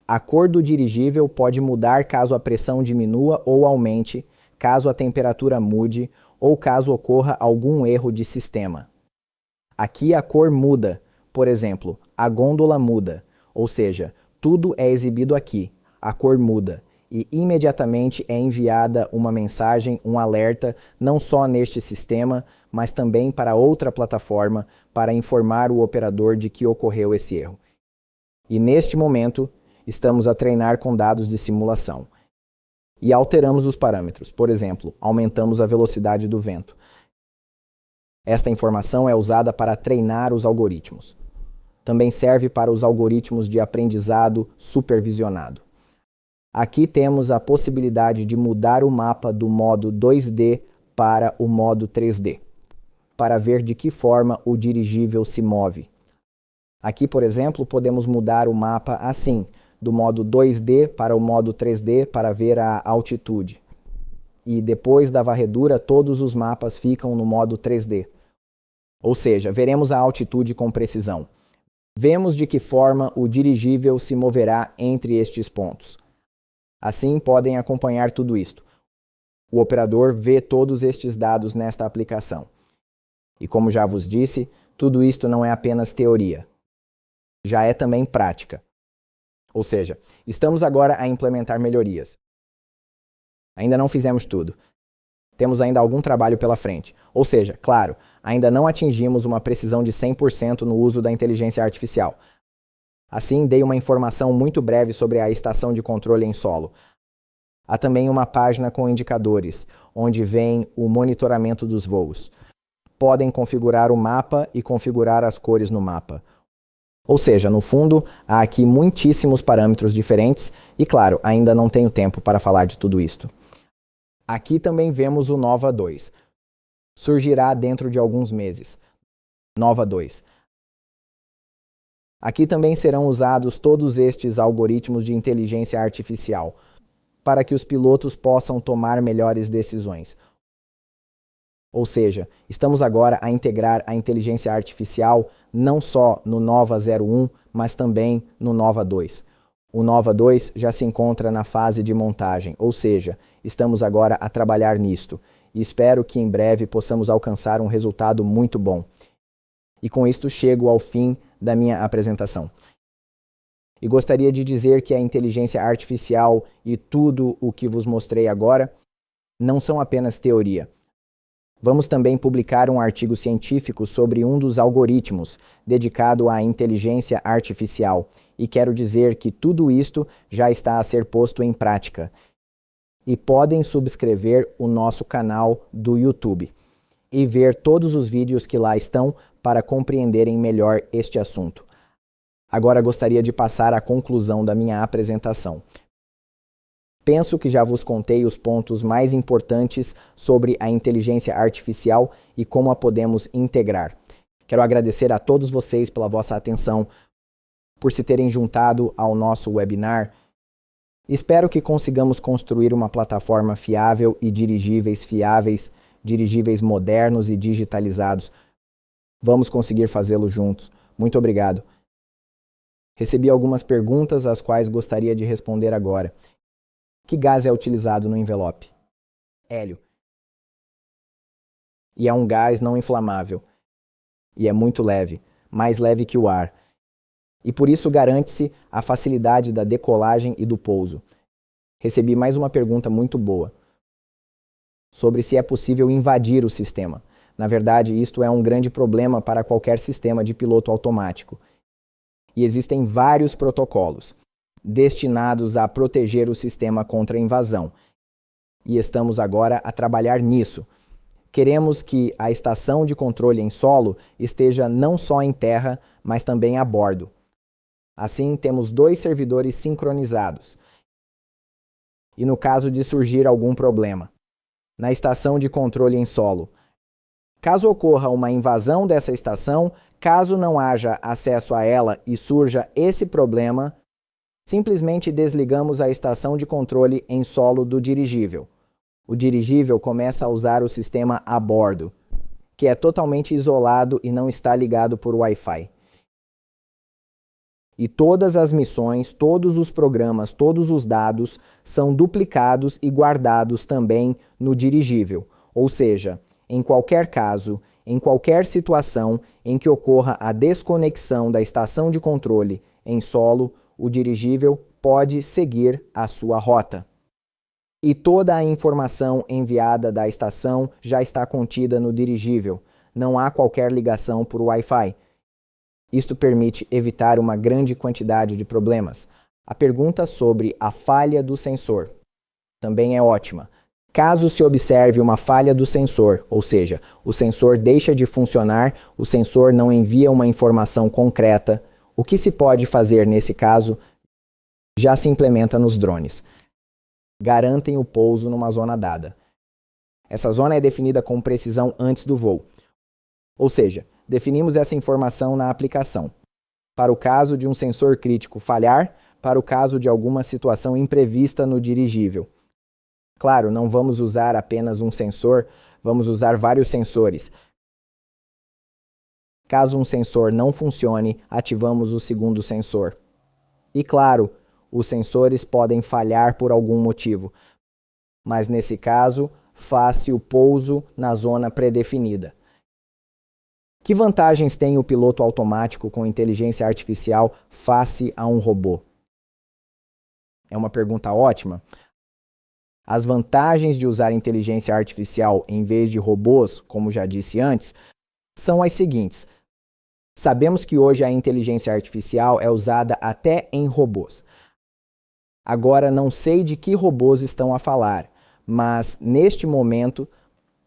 A cor do dirigível pode mudar caso a pressão diminua ou aumente, caso a temperatura mude ou caso ocorra algum erro de sistema. Aqui a cor muda, por exemplo, a gôndola muda, ou seja, tudo é exibido aqui, a cor muda e imediatamente é enviada uma mensagem, um alerta, não só neste sistema, mas também para outra plataforma para informar o operador de que ocorreu esse erro. E neste momento, estamos a treinar com dados de simulação. E alteramos os parâmetros. Por exemplo, aumentamos a velocidade do vento. Esta informação é usada para treinar os algoritmos. Também serve para os algoritmos de aprendizado supervisionado. Aqui temos a possibilidade de mudar o mapa do modo 2D para o modo 3D, para ver de que forma o dirigível se move. Aqui, por exemplo, podemos mudar o mapa assim, do modo 2D para o modo 3D para ver a altitude. E depois da varredura, todos os mapas ficam no modo 3D. Ou seja, veremos a altitude com precisão. Vemos de que forma o dirigível se moverá entre estes pontos. Assim, podem acompanhar tudo isto. O operador vê todos estes dados nesta aplicação. E como já vos disse, tudo isto não é apenas teoria. Já é também prática. Ou seja, estamos agora a implementar melhorias. Ainda não fizemos tudo. Temos ainda algum trabalho pela frente. Ou seja, claro, ainda não atingimos uma precisão de 100% no uso da inteligência artificial. Assim, dei uma informação muito breve sobre a estação de controle em solo. Há também uma página com indicadores, onde vem o monitoramento dos voos. Podem configurar o mapa e configurar as cores no mapa. Ou seja, no fundo, há aqui muitíssimos parâmetros diferentes e, claro, ainda não tenho tempo para falar de tudo isto. Aqui também vemos o Nova 2. Surgirá dentro de alguns meses. Nova 2. Aqui também serão usados todos estes algoritmos de inteligência artificial, para que os pilotos possam tomar melhores decisões. Ou seja, estamos agora a integrar a inteligência artificial não só no Nova 01, mas também no Nova 2. O Nova 2 já se encontra na fase de montagem, ou seja, estamos agora a trabalhar nisto. E espero que em breve possamos alcançar um resultado muito bom. E com isto chego ao fim da minha apresentação. E gostaria de dizer que a inteligência artificial e tudo o que vos mostrei agora não são apenas teoria. Vamos também publicar um artigo científico sobre um dos algoritmos dedicado à inteligência artificial, e quero dizer que tudo isto já está a ser posto em prática. E podem subscrever o nosso canal do YouTube e ver todos os vídeos que lá estão para compreenderem melhor este assunto. Agora gostaria de passar à conclusão da minha apresentação. Penso que já vos contei os pontos mais importantes sobre a inteligência artificial e como a podemos integrar. Quero agradecer a todos vocês pela vossa atenção, por se terem juntado ao nosso webinar. Espero que consigamos construir uma plataforma fiável e dirigíveis modernos e digitalizados. Vamos conseguir fazê-lo juntos. Muito obrigado. Recebi algumas perguntas, às quais gostaria de responder agora. Que gás é utilizado no envelope? Hélio. E é um gás não inflamável. E é muito leve, mais leve que o ar. E por isso garante-se a facilidade da decolagem e do pouso. Recebi mais uma pergunta muito boa, sobre se é possível invadir o sistema. Na verdade, isto é um grande problema para qualquer sistema de piloto automático. E existem vários protocolos destinados a proteger o sistema contra a invasão. E estamos agora a trabalhar nisso. Queremos que a estação de controle em solo esteja não só em terra, mas também a bordo. Assim, temos 2 servidores sincronizados. E no caso de surgir algum problema, na estação de controle em solo, caso ocorra uma invasão dessa estação, caso não haja acesso a ela e surja esse problema, simplesmente desligamos a estação de controle em solo do dirigível. O dirigível começa a usar o sistema a bordo, que é totalmente isolado e não está ligado por Wi-Fi. E todas as missões, todos os programas, todos os dados são duplicados e guardados também no dirigível. Ou seja, em qualquer caso, em qualquer situação em que ocorra a desconexão da estação de controle em solo, o dirigível pode seguir a sua rota. E toda a informação enviada da estação já está contida no dirigível. Não há qualquer ligação por Wi-Fi. Isto permite evitar uma grande quantidade de problemas. A pergunta sobre a falha do sensor também é ótima. Caso se observe uma falha do sensor, ou seja, o sensor deixa de funcionar, o sensor não envia uma informação concreta, o que se pode fazer nesse caso já se implementa nos drones. Garantem o pouso numa zona dada. Essa zona é definida com precisão antes do voo. Ou seja, definimos essa informação na aplicação. Para o caso de um sensor crítico falhar, para o caso de alguma situação imprevista no dirigível. Claro, não vamos usar apenas um sensor, vamos usar vários sensores. Caso um sensor não funcione, ativamos o segundo sensor. E claro, os sensores podem falhar por algum motivo, mas nesse caso, faz-se o pouso na zona predefinida. Que vantagens tem o piloto automático com inteligência artificial face a um robô? É uma pergunta ótima. As vantagens de usar inteligência artificial em vez de robôs, como já disse antes, são as seguintes. Sabemos que hoje a inteligência artificial é usada até em robôs. Agora não sei de que robôs estão a falar, mas neste momento,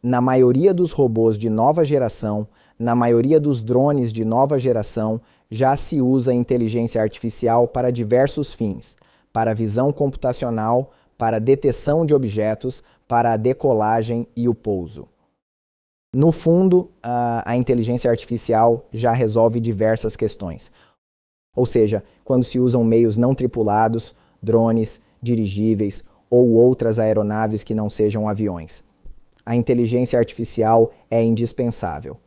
na maioria dos robôs de nova geração, na maioria dos drones de nova geração, já se usa inteligência artificial para diversos fins, para visão computacional, para detecção de objetos, para a decolagem e o pouso. No fundo, a inteligência artificial já resolve diversas questões. Ou seja, quando se usam meios não tripulados, drones, dirigíveis ou outras aeronaves que não sejam aviões. A inteligência artificial é indispensável.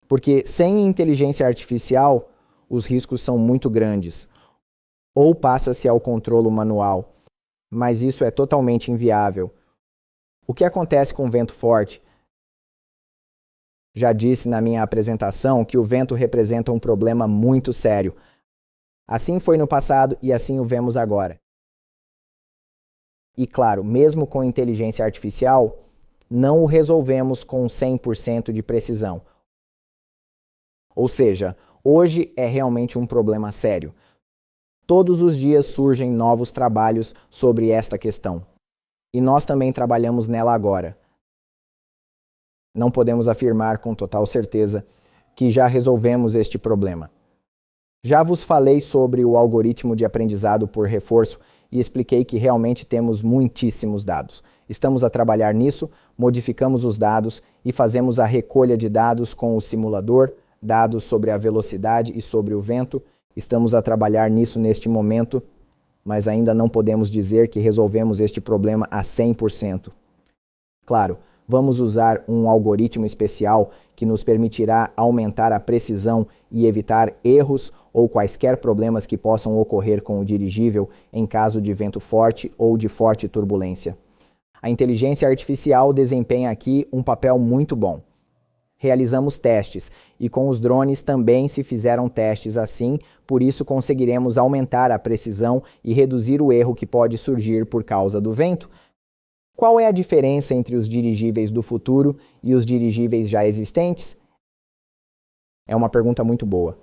Porque sem inteligência artificial, os riscos são muito grandes. Ou passa-se ao controle manual, mas isso é totalmente inviável. O que acontece com o vento forte? Já disse na minha apresentação que o vento representa um problema muito sério. Assim foi no passado e assim o vemos agora. E claro, mesmo com inteligência artificial, não o resolvemos com 100% de precisão. Ou seja, hoje é realmente um problema sério. Todos os dias surgem novos trabalhos sobre esta questão. E nós também trabalhamos nela agora. Não podemos afirmar com total certeza que já resolvemos este problema. Já vos falei sobre o algoritmo de aprendizado por reforço e expliquei que realmente temos muitíssimos dados. Estamos a trabalhar nisso, modificamos os dados e fazemos a recolha de dados com o simulador, dados sobre a velocidade e sobre o vento. Estamos a trabalhar nisso neste momento, mas ainda não podemos dizer que resolvemos este problema a 100%. Claro, vamos usar um algoritmo especial que nos permitirá aumentar a precisão e evitar erros ou quaisquer problemas que possam ocorrer com o dirigível em caso de vento forte ou de forte turbulência. A inteligência artificial desempenha aqui um papel muito bom. Realizamos testes e com os drones também se fizeram testes assim, por isso conseguiremos aumentar a precisão e reduzir o erro que pode surgir por causa do vento. Qual é a diferença entre os dirigíveis do futuro e os dirigíveis já existentes? É uma pergunta muito boa.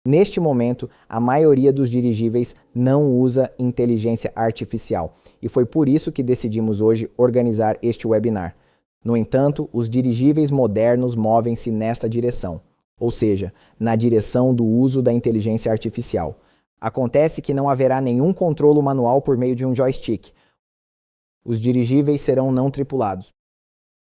Neste momento, a maioria dos dirigíveis não usa inteligência artificial e foi por isso que decidimos hoje organizar este webinar. No entanto, os dirigíveis modernos movem-se nesta direção, ou seja, na direção do uso da inteligência artificial. Acontece que não haverá nenhum controle manual por meio de um joystick. Os dirigíveis serão não tripulados.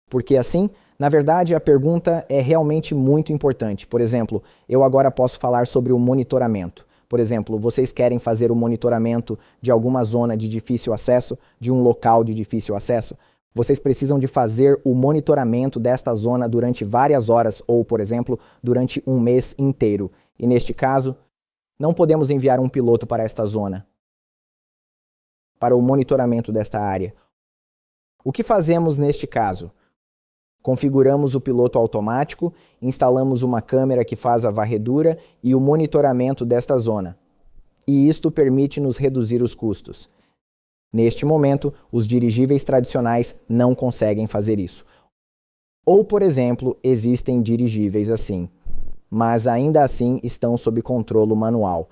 Porque assim, na verdade, a pergunta é realmente muito importante. Por exemplo, eu agora posso falar sobre o monitoramento. Por exemplo, vocês querem fazer o monitoramento de alguma zona de difícil acesso, de um local de difícil acesso? Vocês precisam de fazer o monitoramento desta zona durante várias horas ou, por exemplo, durante um mês inteiro. E neste caso, não podemos enviar um piloto para esta zona, para o monitoramento desta área. O que fazemos neste caso? Configuramos o piloto automático, instalamos uma câmera que faz a varredura e o monitoramento desta zona. E isto permite-nos reduzir os custos. Neste momento, os dirigíveis tradicionais não conseguem fazer isso. Ou, por exemplo, existem dirigíveis assim, mas ainda assim estão sob controle manual.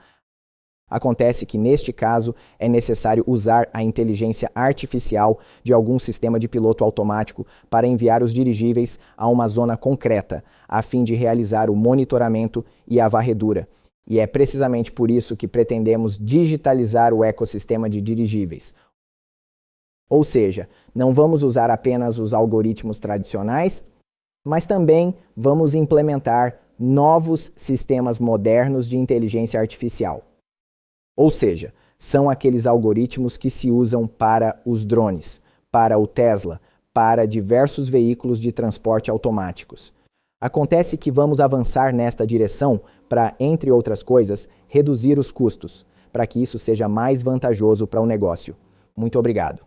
Acontece que, neste caso, é necessário usar a inteligência artificial de algum sistema de piloto automático para enviar os dirigíveis a uma zona concreta, a fim de realizar o monitoramento e a varredura. E é precisamente por isso que pretendemos digitalizar o ecossistema de dirigíveis. Ou seja, não vamos usar apenas os algoritmos tradicionais, mas também vamos implementar novos sistemas modernos de inteligência artificial. Ou seja, são aqueles algoritmos que se usam para os drones, para o Tesla, para diversos veículos de transporte automáticos. Acontece que vamos avançar nesta direção para, entre outras coisas, reduzir os custos, para que isso seja mais vantajoso para o negócio. Muito obrigado.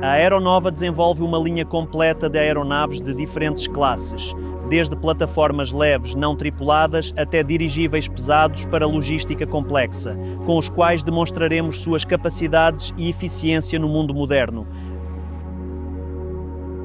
A Aeronova desenvolve uma linha completa de aeronaves de diferentes classes, desde plataformas leves não tripuladas até dirigíveis pesados para logística complexa, com os quais demonstraremos suas capacidades e eficiência no mundo moderno.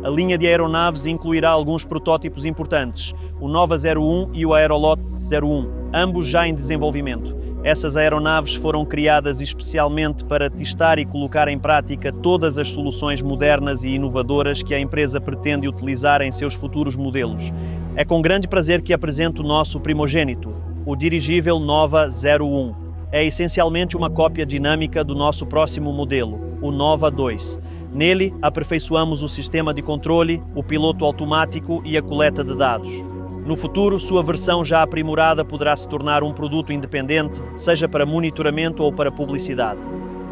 A linha de aeronaves incluirá alguns protótipos importantes, o Nova 01 e o Aerolot 01, ambos já em desenvolvimento. Essas aeronaves foram criadas especialmente para testar e colocar em prática todas as soluções modernas e inovadoras que a empresa pretende utilizar em seus futuros modelos. É com grande prazer que apresento o nosso primogênito, o dirigível Nova 01. É essencialmente uma cópia dinâmica do nosso próximo modelo, o Nova 2. Nele, aperfeiçoamos o sistema de controle, o piloto automático e a coleta de dados. No futuro, sua versão já aprimorada poderá se tornar um produto independente, seja para monitoramento ou para publicidade.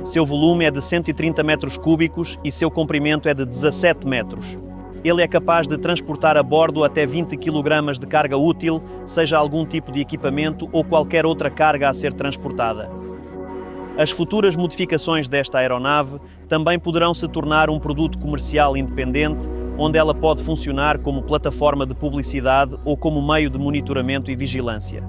Seu volume é de 130 metros cúbicos e seu comprimento é de 17 metros. Ele é capaz de transportar a bordo até 20 kg de carga útil, seja algum tipo de equipamento ou qualquer outra carga a ser transportada. As futuras modificações desta aeronave também poderão se tornar um produto comercial independente, onde ela pode funcionar como plataforma de publicidade ou como meio de monitoramento e vigilância.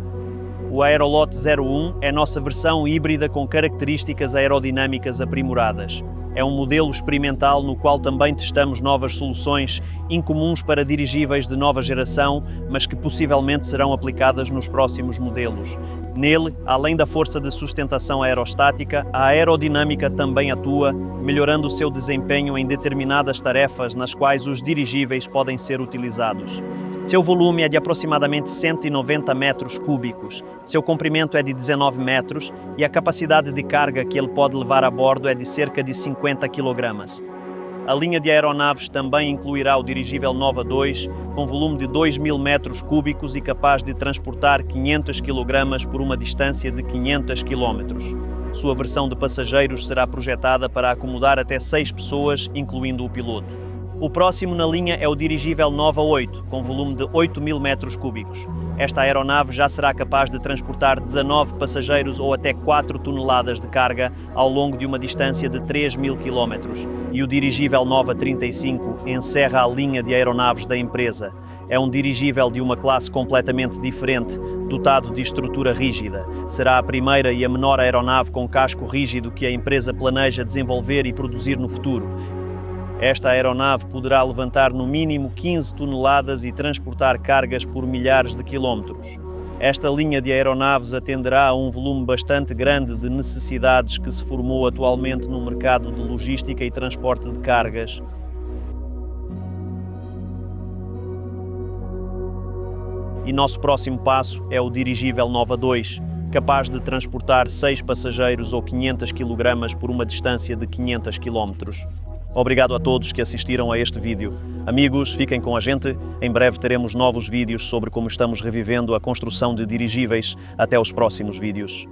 O Aerolot 01 é nossa versão híbrida com características aerodinâmicas aprimoradas. É um modelo experimental no qual também testamos novas soluções incomuns para dirigíveis de nova geração, mas que possivelmente serão aplicadas nos próximos modelos. Nele, além da força de sustentação aerostática, a aerodinâmica também atua, melhorando o seu desempenho em determinadas tarefas nas quais os dirigíveis podem ser utilizados. Seu volume é de aproximadamente 190 metros cúbicos, seu comprimento é de 19 metros e a capacidade de carga que ele pode levar a bordo é de cerca de 50 kg. A linha de aeronaves também incluirá o dirigível Nova 2, com volume de 2.000 metros cúbicos e capaz de transportar 500 kg por uma distância de 500 km. Sua versão de passageiros será projetada para acomodar até 6 pessoas, incluindo o piloto. O próximo na linha é o dirigível Nova 8, com volume de 8.000 metros cúbicos. Esta aeronave já será capaz de transportar 19 passageiros ou até 4 toneladas de carga ao longo de uma distância de 3.000 km. E o dirigível Nova 35 encerra a linha de aeronaves da empresa. É um dirigível de uma classe completamente diferente, dotado de estrutura rígida. Será a primeira e a menor aeronave com casco rígido que a empresa planeja desenvolver e produzir no futuro. Esta aeronave poderá levantar no mínimo 15 toneladas e transportar cargas por milhares de quilómetros. Esta linha de aeronaves atenderá a um volume bastante grande de necessidades que se formou atualmente no mercado de logística e transporte de cargas. E nosso próximo passo é o dirigível Nova 2, capaz de transportar 6 passageiros ou 500 kg por uma distância de 500 km. Obrigado a todos que assistiram a este vídeo. Amigos, fiquem com a gente. Em breve teremos novos vídeos sobre como estamos revivendo a construção de dirigíveis. Até os próximos vídeos.